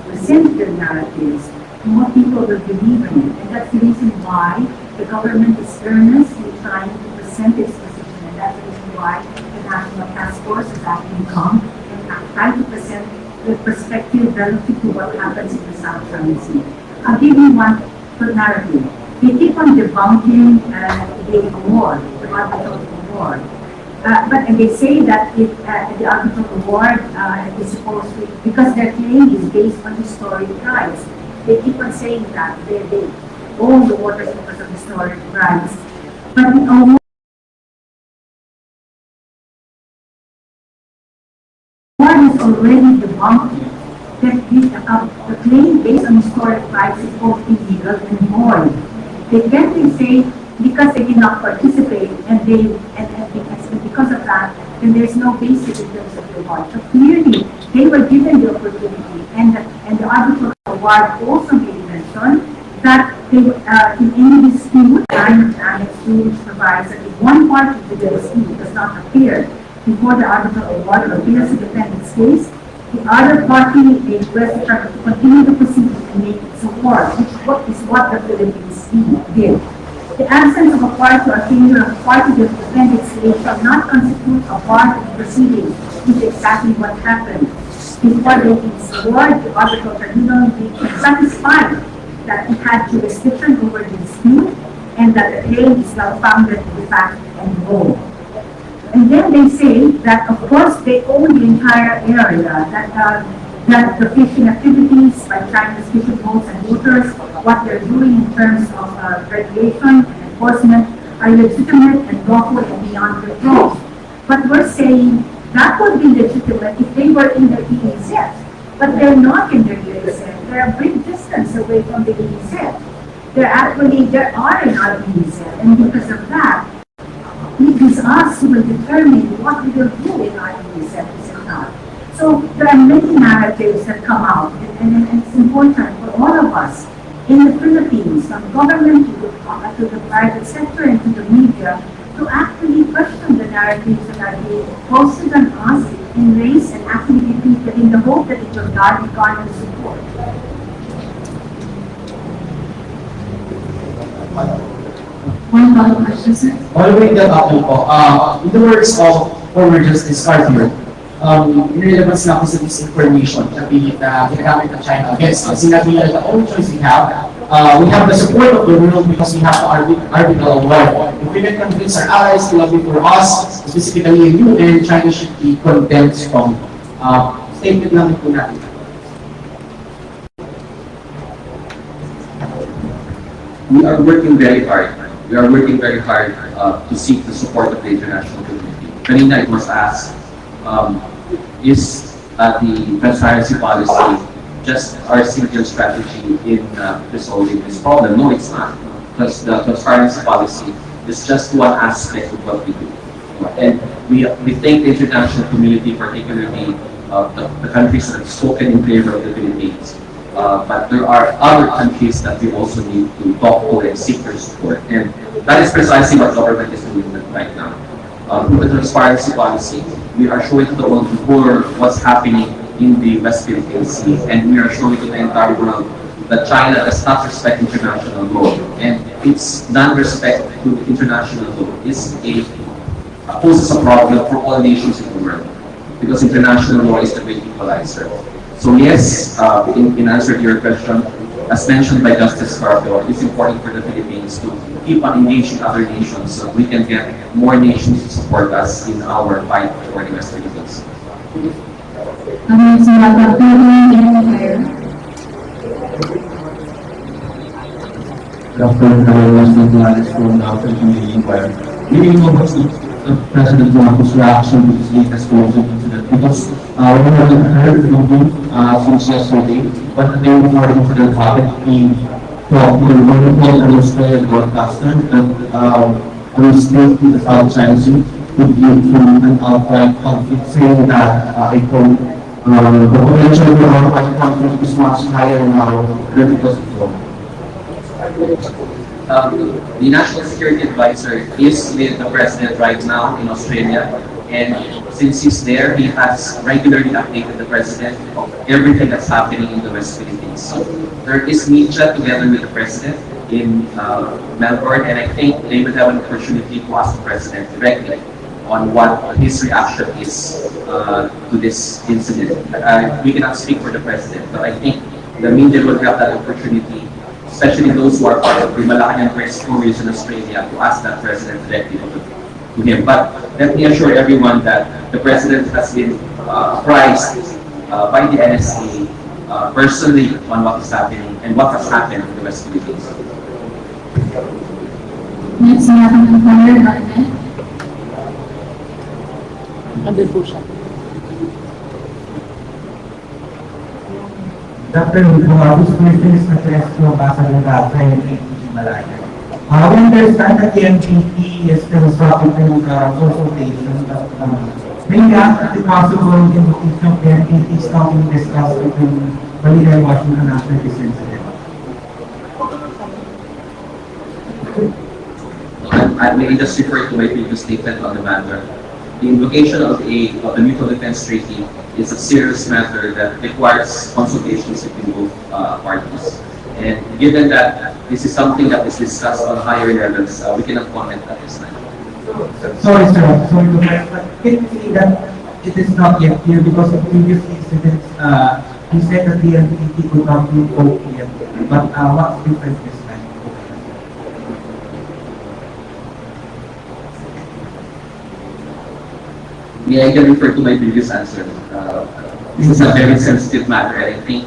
present their narratives, more people will believe in it. And that's the reason why the government is earnestly trying to present its position. And that's the reason why the National Task Force has actually come and trying to present the perspective relative to what happens in the South China Sea. I'll give you one narrative. They keep on debunking the award, the arbitral award. And they say that the arbitral award is supposed to, because their claim is based on historic rights. They keep on saying that they own the waters because of historic rights. But the award is already debunking that the claim based on historic rights is both illegal and void. They say because they did not participate and because of that, then there's no basis in terms of the award. So clearly, they were given the opportunity, and the arbitral award also made mention that they, in any dispute, Annex 2 provides that if one party to the dispute does not appear before the arbitral award or appears to defend its case, the other party may request the tribunal to continue the proceedings and make its award, which is what the Philippines did. The absence of a party or failure of a party to defend its case shall not constitute a part of the proceedings, which is exactly what happened. Before they award, the arbitral tribunal became satisfied that it had jurisdiction over the dispute and that the claim is well-founded in fact and law. And then they say that, of course, they own the entire area, that the fishing activities by Chinese fishing boats and boaters, what they're doing in terms of regulation and enforcement are legitimate and lawful and beyond control. But we're saying that would be legitimate if they were in the EEZ. But they're not in the EEZ. They're a great distance away from the EEZ. They are in our EEZ. And because of that, it is us who will determine what we will do in our EEZ, is it not? So there are many narratives that come out, and it's important for all of us in the Philippines, from government to the private sector and to the media, to actually question the narratives that are being posted on us in ways and actually repeated in the hope that it will garner support. One follow-up question, sir. Following that up po, in the words of former Justice Cartier, irrelevance na ako sa disinformation na ginagamit ng China against us. Sinabi nila, the only choice we have the support of the world because we have the arbitral award. If we can convince our allies to lobby for us, specifically in UN, China should be condemned from statement lang po natin. We are working very hard. We are working very hard to seek the support of the international community. Kanina it was asked, is the transparency policy just our single strategy in resolving this problem? No, it's not. Because the transparency policy is just one aspect of what we do. And we thank the international community, particularly the countries that have spoken in favor of the Philippines. But there are other countries that we also need to talk to and seek their support. And that is precisely what government is doing right now. With the transparency policy, we are showing to the world what's happening in the West Philippine Sea, and we are showing to the entire world that China does not respect international law, and its non-respect to international law poses a problem for all nations in the world, because international law is the great equalizer. So yes, in answer to your question, as mentioned by Justice Scarpio, it's important for the Philippines to keep on engaging other nations so we can get more nations to support us in our fight for the West Philippines. Dr. Western Gladys from the Philippine Inquirer. Really know what's the President Marcos' reaction to this latest closing incident because we haven't heard from him since yesterday, but they were more incident happened in talk to wonderful and Australian broadcaster and we stayed in the South China Sea to give him an outright conflict saying that I quote, the potential for our conflict is much higher now than it was before. The National Security Advisor is with the President right now in Australia, and since he's there, he has regularly updated the President of everything that's happening in the West Philippines. So there is media together with the President in Melbourne, and I think they will have an opportunity to ask the President directly on what his reaction is to this incident. We cannot speak for the President, but I think the media will have that opportunity, especially those who are part of the Malacanang press stories in Australia, to ask that President directly to him. But let me assure everyone that the President has been apprised by the NSA personally on what is happening and what has happened in the West Philippines. Next, we have an inquirer, Garnet. Dr. Who's Philippines na test ko basa ng data yung Malaya. We understand that the NPT is still stopping consultation, but may we ask if it's possible in the future of the NPT stopping discuss between Manila and Washington after this incident? I may just refer to my previous statement on the matter. The invocation of the Mutual Defense Treaty is a serious matter that requires consultations between both parties. And given that this is something that is discussed on higher levels, we cannot comment at this time. Sorry, sir. Sorry to correct, but can you say that it is not yet clear because of previous incidents? You said that the NPT could not be OPM, but what's different this time? I can refer to my previous answer. This is a very sensitive matter, and I think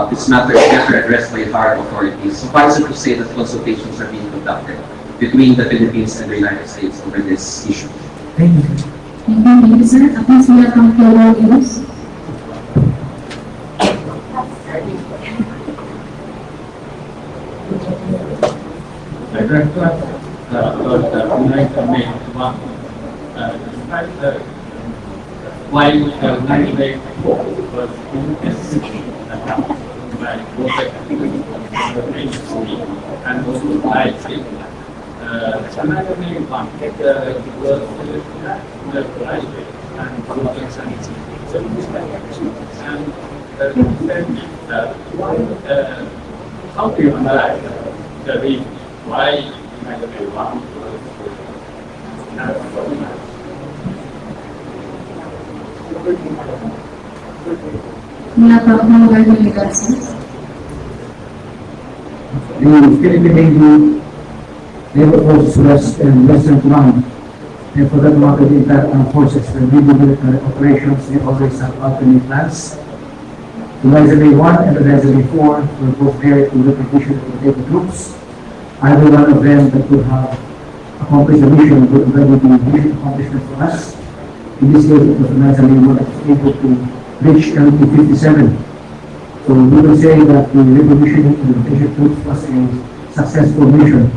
this matter is better addressed by higher authorities. Suffice it to say that consultations are being conducted between the Philippines and the United States over this issue. Thank you. Thank you, sir. Please, we have from Global News. Director, while the 1984 was by both the agency and also by state, another name conflict was the private and public sanity. So this and how do you analyze the reason why United States was We have from Global News. The Philippine Navy, Naval Forces West and Western Command, and for that matter, the entire armed forces for naval military operations, they always have alternate plans. The Reserve 1 and the Reserve 4 were both there to repetition of the naval troops. Either one of them that could have accomplished the mission would already be a mission accomplishment for us. In this case, it was the Reserve 1 that was able to reach LT 57. So we will say that the repositioning of the rotation troops was a successful mission.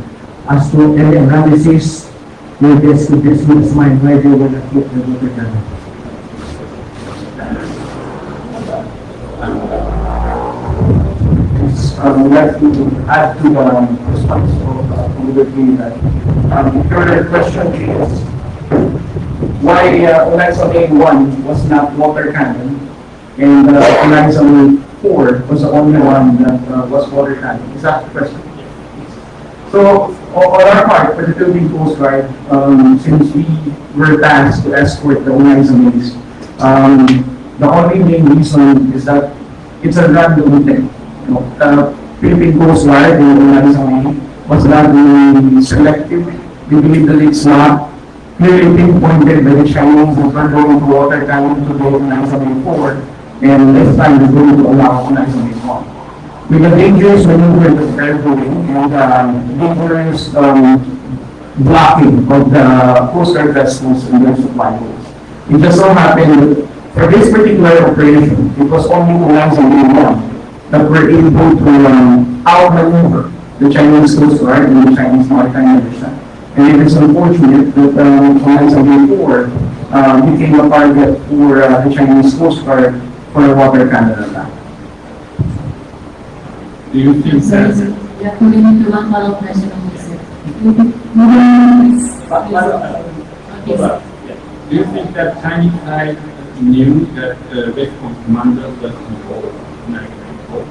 As to any analysis, we guess to this with mind why they will not keep the water down. I would like to add to the response of Liberty that the further question is why Eliza A1 was not water cannon and Eliza 4 was the only one that was water cannon. Is that the question? So, on our part, for the Philippine Coast Guard, since we were tasked to escort the Eliza the only main reason is that it's a random thing. Philippine Coast Guard in the Lanzani was not really selective. We believe that it's not clearly pinpointed by the Chinese that we're going to water cannon to go to Lanzani 4, and this time we're going to allow Lanzani 1. With the dangerous maneuver that they're doing and dangerous blocking of the Coast Guard vessels and their supply boats. It just so happened that for this particular operation, it was only to Lanzani 1 that we're able to outmaneuver the Chinese Coast Guard and the Chinese Maritime Militia. And it is unfortunate that Lanzani 4 became a target for the Chinese Coast Guard for a water cannon attack. Do you think that, Yeah, we need to one follow-up question on this. do you think that Chinese side knew that the Vietcong commander was involved in 1994?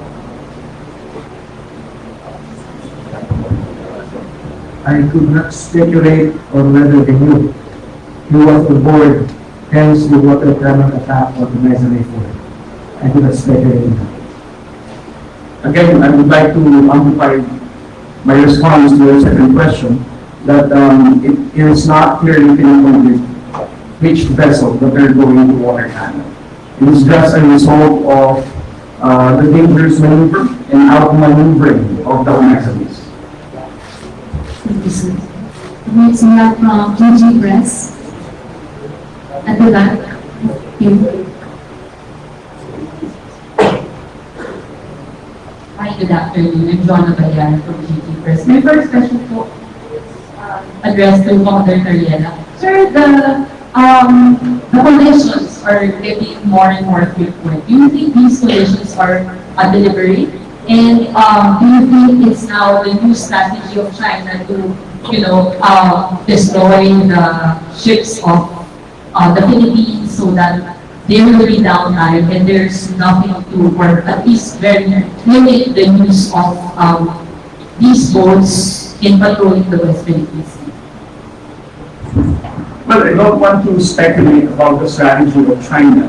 I could not speculate on whether they knew. He was on board, hence the water cannon attack on the Lanzani 4. I could not speculate on that. Again, I would like to amplify my response to your second question, that it is not clearly pinpointed which vessel that they're going to water cannon. It is just a result of the dangerous maneuver and outmaneuvering of the Mexicans. Thank you, sir. Next, we have PG Press. At the back. Thank you. Hi, good afternoon. I'm Joanna Bayan from GT Press. My first question po addressed to Commander Cariela. Sir, the collisions are getting more and more frequent. Do you think these collisions are deliberate? And do you think it's now the new strategy of China to, destroy the ships of the Philippines so that there will be downtime and there's nothing to, or at least very limit the use of these boats in patrolling the West Philippines Sea? Well, I don't want to speculate about the strategy of China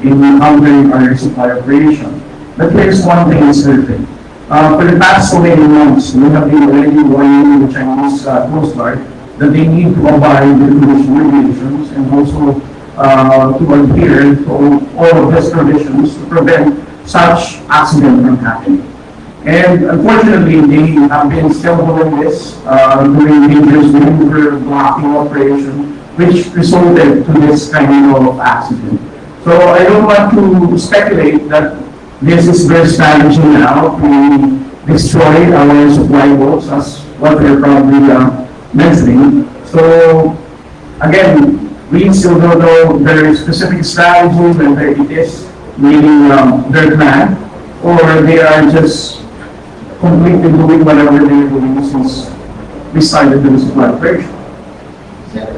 in countering our supply operation, but here's one thing is certain. For the past so many months, we have been already warning the Chinese Coast Guard that they need to abide with the regulations and also to adhere to all of these provisions to prevent such accident from happening. And unfortunately, they have been still doing this, doing dangerous maneuver blocking operation, which resulted to this kind of accident. So I don't want to speculate that this is their strategy now to destroy our supply boats, as what they're probably mentioning. So again, we still don't know their specific strategy, whether it is really their plan, or they are just completely doing whatever they're doing since we started the supply operation.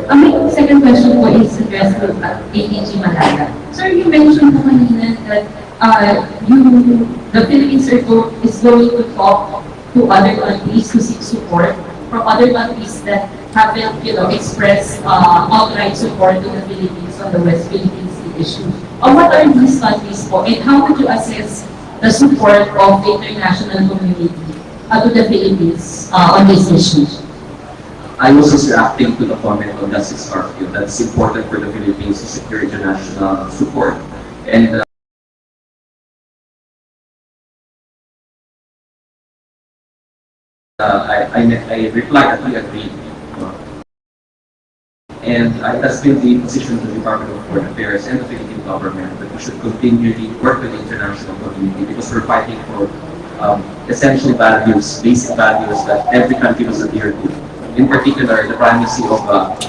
My second question po is addressed to ADG Malaga. Sir, you mentioned po kanina that the Philippines is going to talk to other countries to seek support from other countries that haven't, expressed outright support to the Philippines on the West Philippine Sea issue. What are these countries po, and how would you assess the support of the international community to the Philippines on this issue? I was just reacting to the comment on Justice Garfield that it's important for the Philippines to secure international support. And I replied that we agree. And it has been the position of the Department of Foreign Affairs and the Philippine government that we should continually work with the international community because we're fighting for essential values, basic values that every country must adhere to. In particular, the primacy of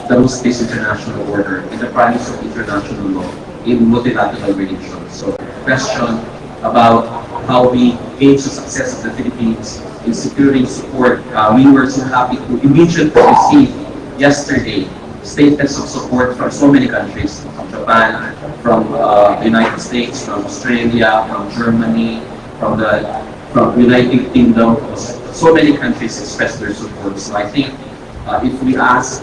the rules-based international order and the primacy of international law in multilateral relations. So, question about how we gauge the success of the Philippines in securing support. We were so happy to immediately receive yesterday statements of support from so many countries, from Japan, from the United States, from Australia, from Germany, from the United Kingdom. So many countries expressed their support. So I think if we ask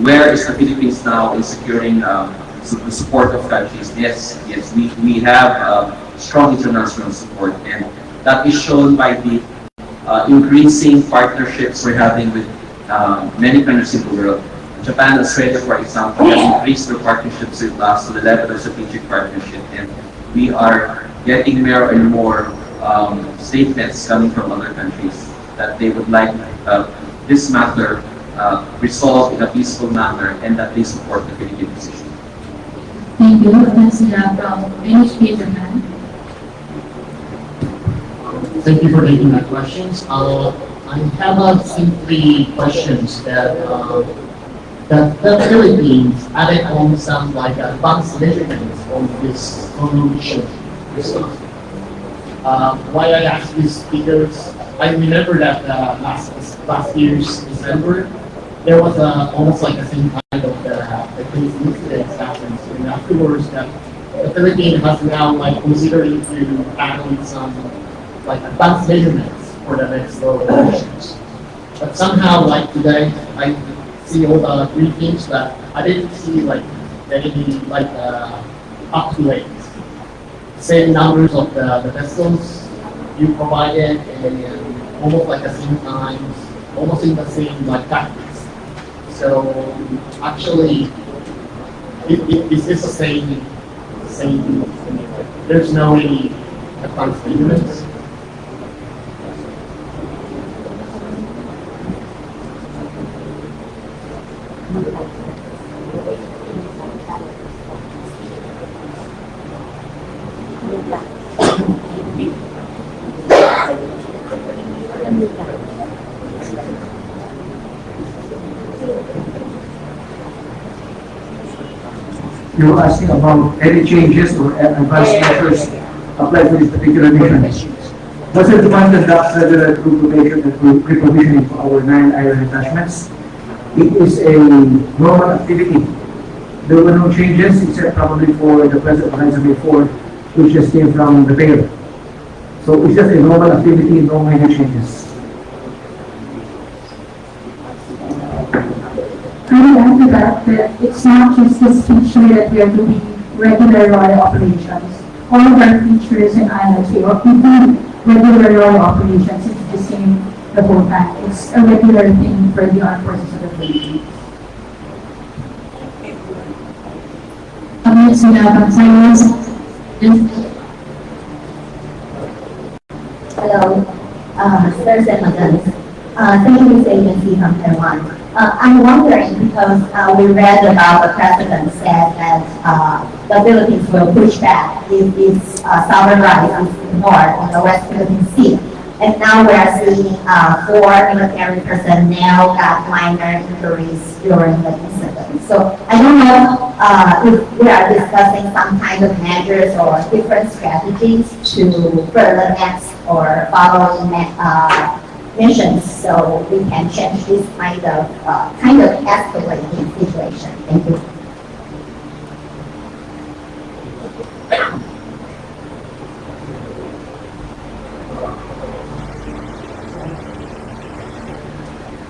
where is the Philippines now in securing the support of countries, yes, we have strong international support, and That is shown by the increasing partnerships we're having with many countries in the world. Japan, Australia, for example, have increased their partnerships with us to the level of strategic partnership, and we are getting more and more statements coming from other countries that they would like this matter resolved in a peaceful manner and that they support the Philippine position. Thank you. Next we have from NHK Japan. Thank you for taking my questions. I have simply questions that the Philippines added on some like advanced measurements on this issue. Why I ask this because I remember that last year's December there was almost like the same kind of the case incidents happened, and afterwards that the Philippines has now like considering to add on some like advanced measurements for the next lower emissions. But somehow like today I see all the briefings but I didn't see like any like up to date same numbers of the vessels you provided and almost like the same times, almost in the same like tactics. So actually is this the same there's no any advanced measurements? You're asking about any changes or advanced measures applied to this particular mission. Vessel Command conducts regular provocation and pre-provisioning for our 9 island detachments. It is a normal activity. There were no changes except probably for the present Horizon before, which just came from the mayor. So it's just a normal activity, no major changes. I will add to that it's not just this feature that we are doing regular royal operations. All of our features and islands, we do regular royal operations. It's the same the whole time. It's a regular thing for the armed forces of the Philippines. Next we have from Cyrus. Hello, sirs and madams. Thank you, News Agency from Taiwan. I'm wondering because we read about the president said that the Philippines will push back if its sovereign rights is ignored on the West Philippine Sea. And now we are seeing 4 military personnel got minor injuries during the incident. So I don't know if we are discussing some kind of measures or different strategies to further next or following missions so we can change this kind of escalating situation. Thank you.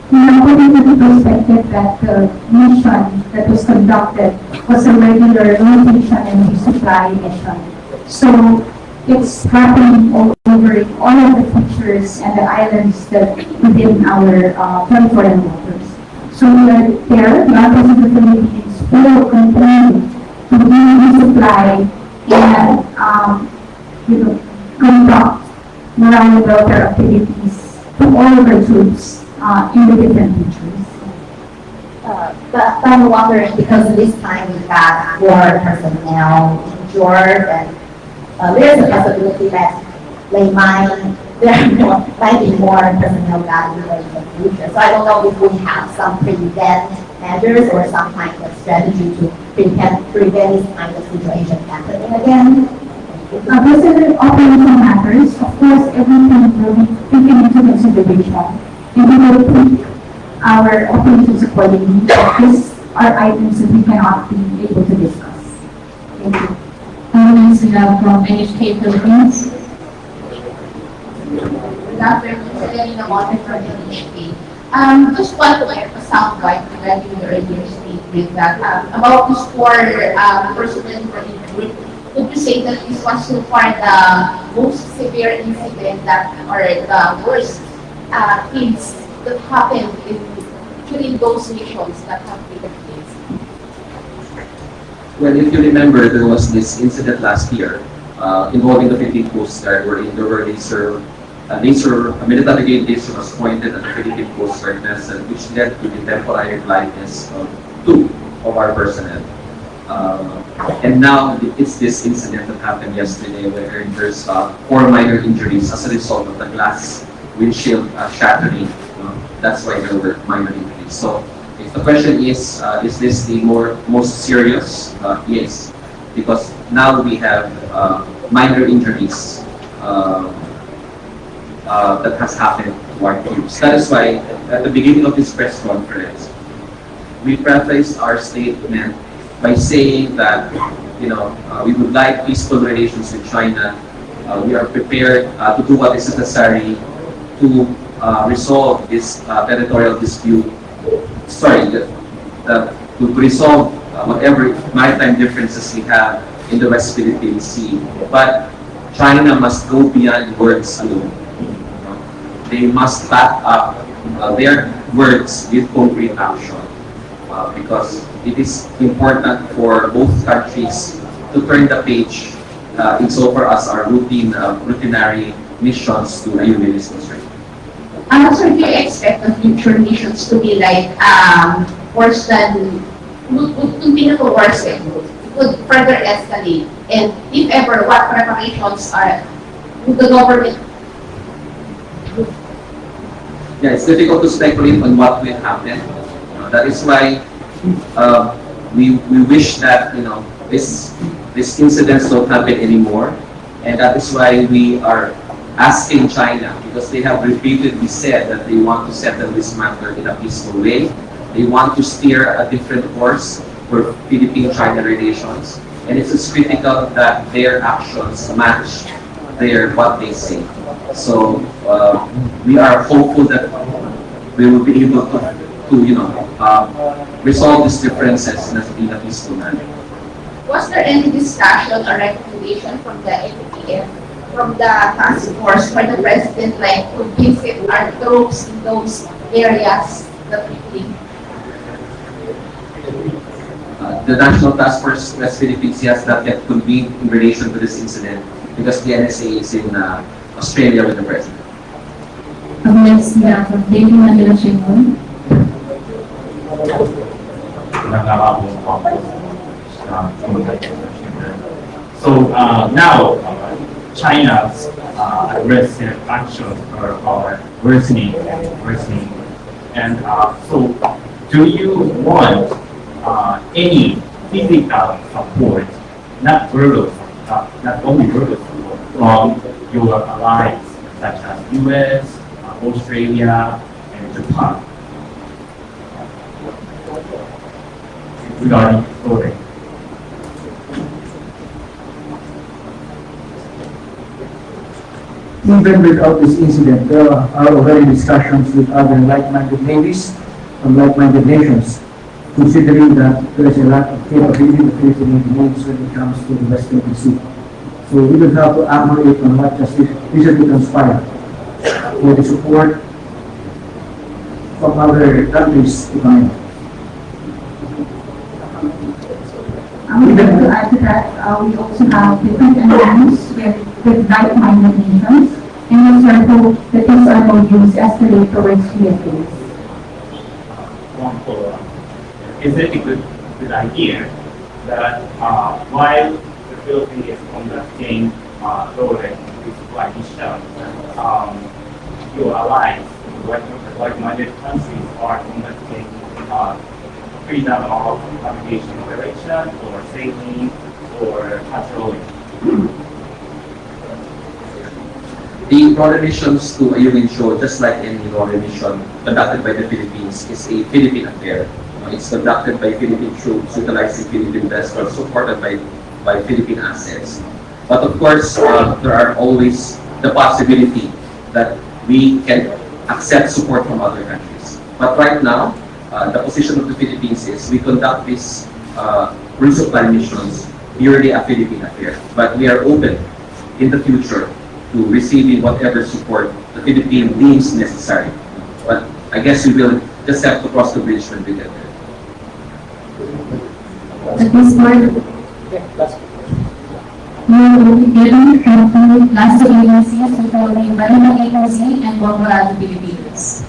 According to the perspective that the mission that was conducted was a regular rotation and resupply mission. So it's happening all over all of the features and the islands that within our territorial waters. So we are there, the Armed Forces of the Philippines will continue to resupply and conduct morale welfare activities to all of our troops in the different features. But I'm wondering because this time we got 4 personnel injured and there's a possibility that there might be more personnel got injured in the future. So I don't know if we have some prevent measures or some kind of strategy to prevent this kind of situation happening again. Those are the operational matters. Of course, everything will be taken into consideration. And we will tweak our operations accordingly. These are items that we cannot be able to discuss. Thank you. Next we have from NHK Philippines. Good afternoon, Selena Monte from NHK. Just want to get a soundbite regarding the earlier statement that about these 4 personnel for the group would you say that this was so far the most severe incident that, or the worst things that happened during those missions that have taken place? Well, if you remember, there was this incident last year involving the Philippine Coast Guard, wherein there were a military grade laser was pointed at the Philippine Coast Guard vessel, which led to the temporary blindness of 2 of our personnel. And now it's this incident that happened yesterday, where there's 4 minor injuries as a result of the glass windshield shattering. That's why there were minor injuries. So if the question is this the most serious? Yes, because now we have minor injuries that has happened to our troops. That is why at the beginning of this press conference, we prefaced our statement by saying that we would like peaceful relations with China. We are prepared to do what is necessary to resolve this territorial dispute. To resolve whatever maritime differences we have in the West Philippine Sea. But China must go beyond words alone. They must back up their words with concrete action, because it is important for both countries to turn the page insofar as our routinary missions to Ayungin is concerned. So do you expect the future missions to be like worse than, would continue to worsen, would further escalate? And if ever, what preparations would the government? Yeah, it's difficult to speculate on what will happen. That is why we wish that these incidents don't happen anymore, and that is why we are asking China, because they have repeatedly said that they want to settle this matter in a peaceful way. They want to steer a different course for Philippine-China relations, and it's critical that their actions match what they say. So we are hopeful that we will be able to resolve these differences in a peaceful manner. Was there any discussion or recommendation from the FPF, from the task force, for the president, like to visit our troops in those areas that we think? The National Task Force West Philippines has not yet convened in relation to this incident, because the NSA is in Australia with the president. Next, we have David Manila-Shingon. So now China's aggressive actions are worsening. And so do you want any physical support, not verbal, not only verbal support, from your allies such as US, Australia, and Japan regarding voting? Even without this incident, there are already discussions with other like-minded navies and like-minded nations, considering that there is a lack of capability in the Philippine Navy when it comes to the West Philippine Sea. So we will have to elaborate on what just recently transpired for the support from other countries to come in. I would like to add to that, we also have different alliances with like-minded nations, and we also hope that these MOUs escalate towards PFAs. One follow-up. Is it a good idea that while the Philippines is conducting voting supply mission, your allies, like-minded countries, are conducting freedom of navigation operation or sailing or patrolling? The roller missions to Ayungin show, just like any roller mission conducted by the Philippines, is a Philippine affair. It's conducted by Philippine troops utilizing Philippine vessels supported by Philippine assets. But of course, there are always the possibility that we can accept support from other countries. But right now, the position of the Philippines is we conduct these resupply missions merely a Philippine affair. But we are open in the future to receiving whatever support the Philippines deems necessary. But I guess we will just have to cross the bridge when we get there. At this point, we will be getting from two plastic agencies, including Manila Agency and Bombarado Philippines.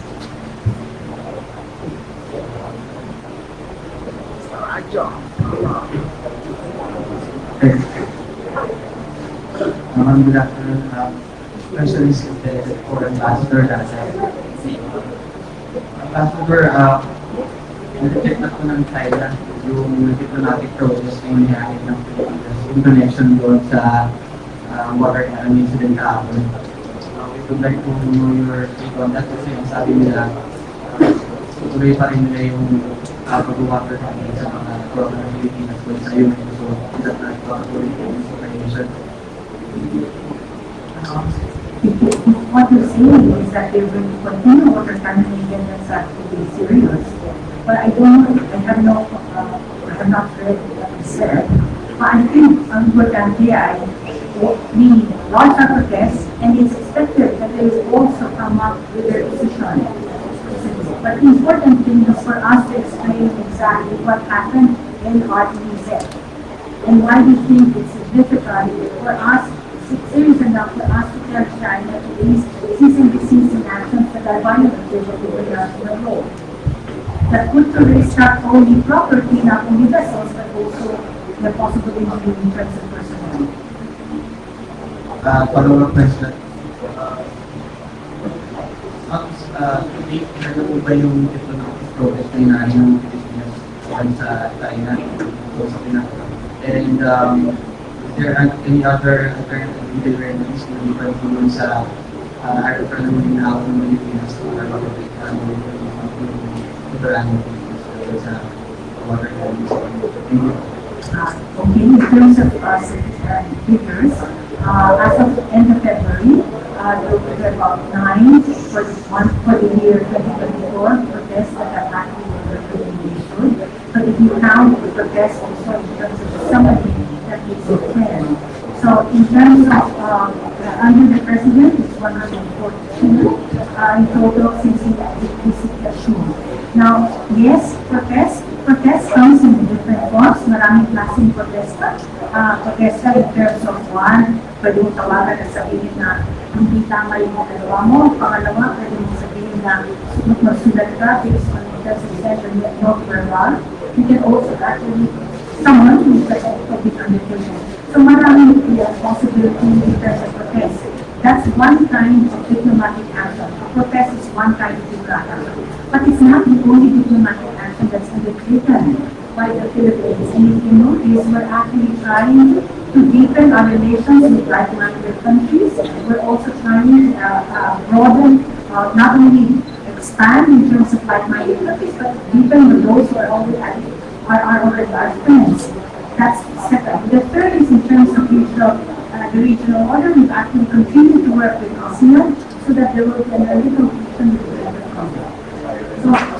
Good afternoon. Especially the foreign ambassador that Ambassador, nag-check na po ng Thailand yung diplomatic process na nangyari ng Pilipinas in connection doon sa water cannon incident kahapon. We would like to know your take on that kasi ang sabi nila tuloy pa rin nila yung pag-water cannon sa mga kuwag ng Pilipinas doon sa yun. So, is that not tuloy po yung information? What you're saying is that they're going to continue water cannon against us to be serious. But I don't know, I have not read what you said. But I think importantly, we launch a protest and it's expected that they will also come up with their decision. But the important thing is for us to explain exactly what happened in RTZ and why we think it's significant for us. It's serious enough for us to tell China to please cease and desist in actions that are violative of the international law. That could raise not only property, not only vessels, but also the possible injury in terms of personnel. Follow-up question. Ano po ba yung diplomatic process na inaari ng Pilipinas sa China? And is there any other alternative legal remedies na di ba tulong sa article na minahawag ng Pilipinas para mag-update yung tutulangan sa water cannon? Okay, in terms of figures, as of end of February, there were about 9 for the year 2024 protests that have actually been issued. But if you count the protests also in terms of the summary, that makes it 10. So in terms of under the president, it's 142 in total since he issued. Now, yes, protest comes in different forms. Maraming klaseng protesta. Protesta in terms of one, pwede mo tawagan at sabihin na hindi tama yung ginagawa mo. Pangalawa, pwede mo sabihin na magsulat ka based on the terms of session not verbal. You can also actually someone who is a public undertaking. So maraming possibility in terms of protest. That's one kind of diplomatic action. A protest is one kind of diplomatic action. But it's not the only diplomatic action that's undertaken by the Philippines. And if you notice, we're actually trying to deepen our relations with like-minded countries. We're also trying to broaden, not only expand in terms of like-minded countries, but deepen with those who are already our friends. That's second. The third is in terms of the regional order. We've actually continued to work with ASEAN so that there will be an early completion with the other conflict.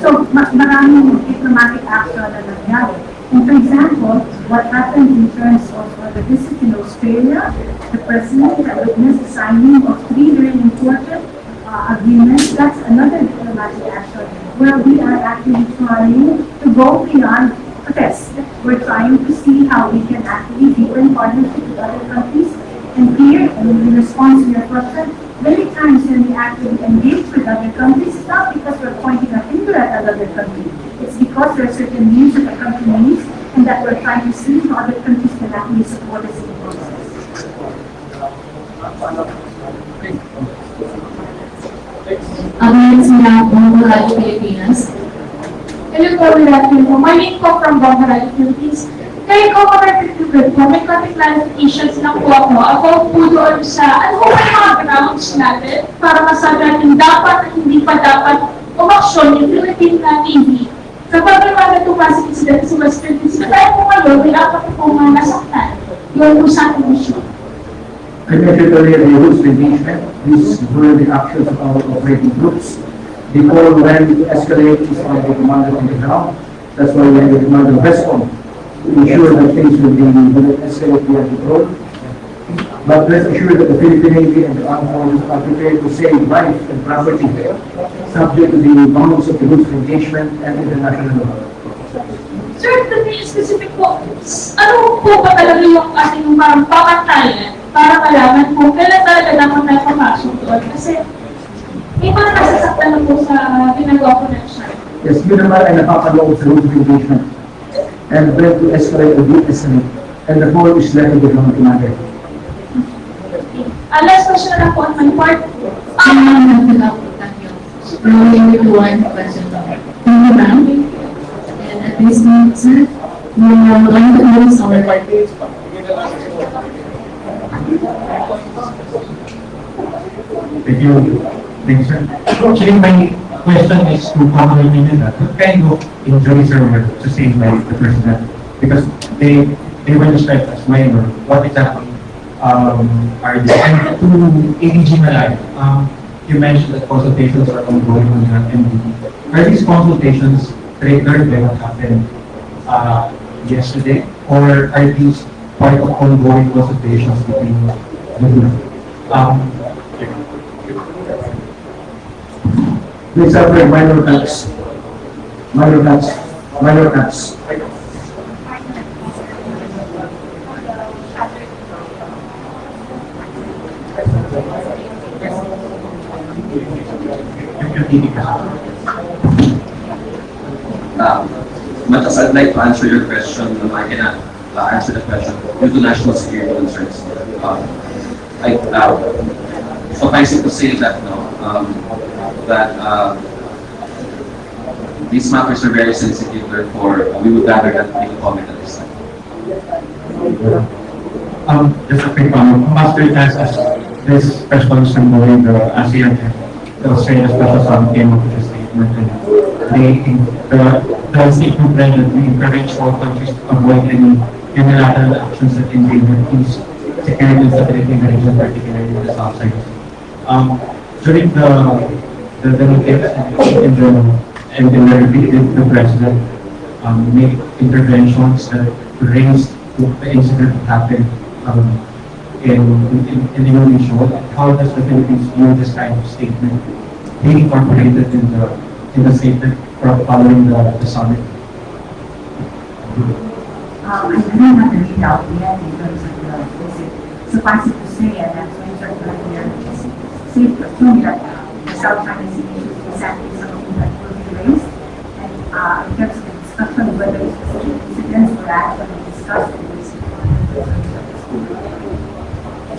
So maraming diplomatic action na nangyari. And for example, what happened in terms of the visit in Australia, the president had witnessed the signing of 3 very important agreements. That's another diplomatic action where we are actually trying to go beyond protest. We're trying to see how we can actually deepen partnership with other countries. And here, in response to your question, many times when we actually engage with other countries, it's not because we're pointing a finger at another country. It's because there are certain needs that the country needs, and that we're trying to see how other countries can actually support us in the process. Against na Bombarado Pilipinas. Hello po, good afternoon. My name po from Bombarado Philippines. Kaya ko mag-retribute po, may konting clarifications lang po ako about po doon sa ano po yung mga grounds natin para masabi natin dapat at hindi pa dapat umaksyon yung Philippine Navy sa pagkakala itong klaseng incident sa Western Pacific. Kaya po ngayon, may apat po mga nasaktan yung usang issue. I mentioned earlier the rules of engagement. These were the actions of our operating groups. Before when it escalates on the commander on the ground, that's why we have the commander response to ensure that things will escalate beyond control. But rest assured that the Philippine Navy and the armed forces are prepared to save life and property, subject to the bounds of the rules of engagement and international law. Sir, to be specific po, ano po ba talaga yung ating parang pamantayan para malaman kung kailan talaga dapat tayo pumasok doon? Kasi may mga nasasaktan na po sa ginagawa ko na siya. Yes, yun naman ay napapaloob sa rules of engagement and when to escalate or de-escalate. And the whole is left in the diplomatic matter. Last question na lang po on my part. Rolling with one question. Thank you, ma'am. And at this moment, sir, we are going to close our Thank you. Thanks, sir. Actually, my question is to Commander Minina. What kind of injuries were sustained by the personnel? Because they were described as minor. What exactly are they? And to ADG Malay, you mentioned that consultations are ongoing on that MDB. Are these consultations triggered by what happened yesterday? Or are these part of ongoing consultations between the two? Please separate minor cuts. Minor cuts. Minor cuts. Much as I'd like to answer your question, I cannot answer the question due to national security concerns. Suffice it to say that these matters are very sensitive, therefore we would rather not make a comment at this time. Just a quick comment. Master asked us this question during the ASEAN, the Australian Special Summit came up with a statement, and the statement read that we encourage all countries to avoid any unilateral actions that endanger peace, security, and stability in the region, particularly in the South side. During the meeting and in the repeated, the president made interventions that raised the incident that happened in Indonesia. How does the Philippines view this kind of statement being incorporated in the statement following the summit? I don't have the read out yet in terms of the visit. Suffice it to say, and that's when earlier, safe to assume that the South China Sea issue is exactly something that will be raised. And in terms of the discussion, whether specific incidents were actually discussed in this.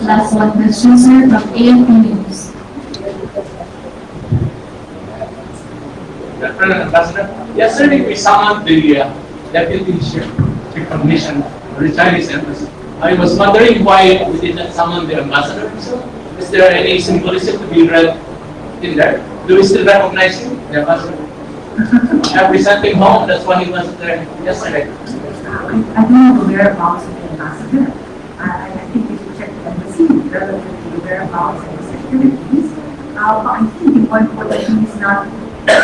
last one question, sir, from AFP News. Ambassador, yesterday we summoned the deputy chief of mission of the Chinese embassy. I was wondering why we did not summon the ambassador. So, is there any symbolism to be read in there? Do we still recognize him, the ambassador? And we sent him home, that's why he wasn't there yesterday. I don't know the whereabouts of the ambassador. I think we should check the embassy relative to the whereabouts and his activities. But I think the one important thing is not the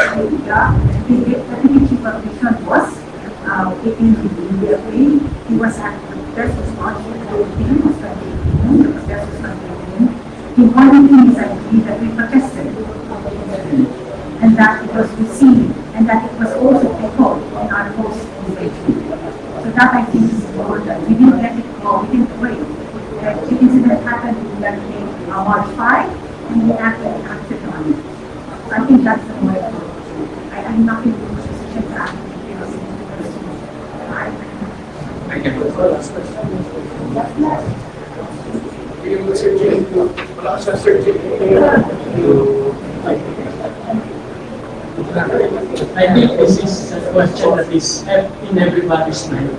deputy chief of mission was in the immediate way. He was at the best response to the thing, was the best response to the thing. The important thing is, I believe, that we protested. And that it was received, and that it was also echoed in our post-engagement. So that I think is important. We didn't let it go, we didn't wait. The incident happened in March 5, and we acted on it. So I think that's the way to go. I'm not in the position to act on I think this is a question that is in everybody's mind.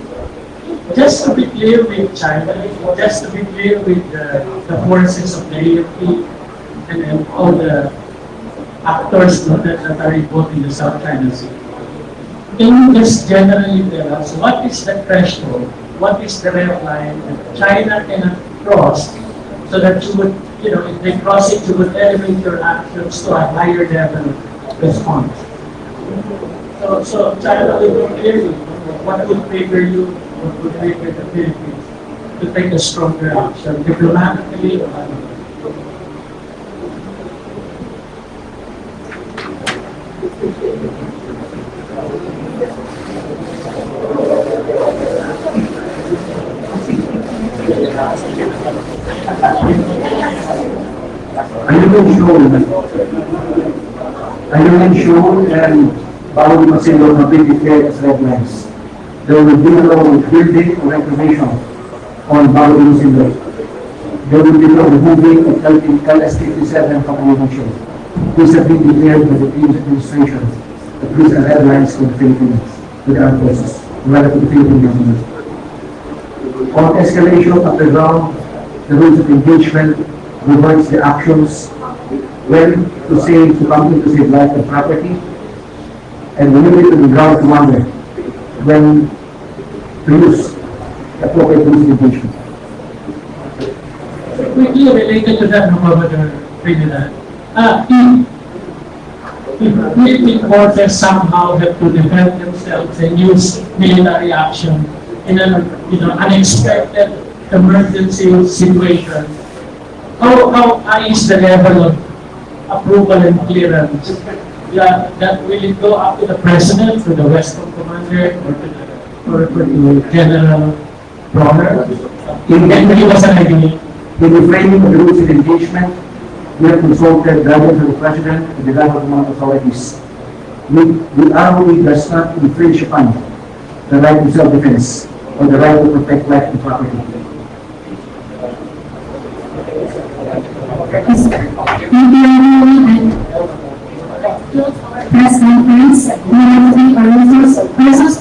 Just to be clear with China, just to be clear with the forces of the AFP and all the actors that are involved in the South China Sea. Can you just generally tell us what is the threshold, what is the red line that China cannot cross so that you would, if they cross it, you would elevate your actions to a higher level of response? So China will be clearly what would trigger you, what would trigger the Philippines to take a stronger action diplomatically or otherwise? I remain shown and Bawal Masinlo have been declared as red lines. There will be no building or reclamation on Bawal Masinlo. There will be no removing of LS57 from animation. These have been declared by the previous administration. The police are red lines for the Philippines, with the armed forces, rather to the Philippine government. On escalation of the ground, the rules of engagement reverts the actions when to say to come in to save life and property, and limit to the ground commander when to use the appropriate rules of engagement. Quickly related to that, Governor Trinidad, if Philippine forces somehow have to defend themselves and use military action in an unexpected emergency situation, how high is the level of approval and clearance? That will it go up to the President, to the Western Commander, or to the General Bronner? Can you give us an idea? In the framing of the rules of engagement, we have consulted guidance of the President and the government authorities. The ROE does not infringe upon the right to self-defense or the right to protect life and property. Press conference, or resource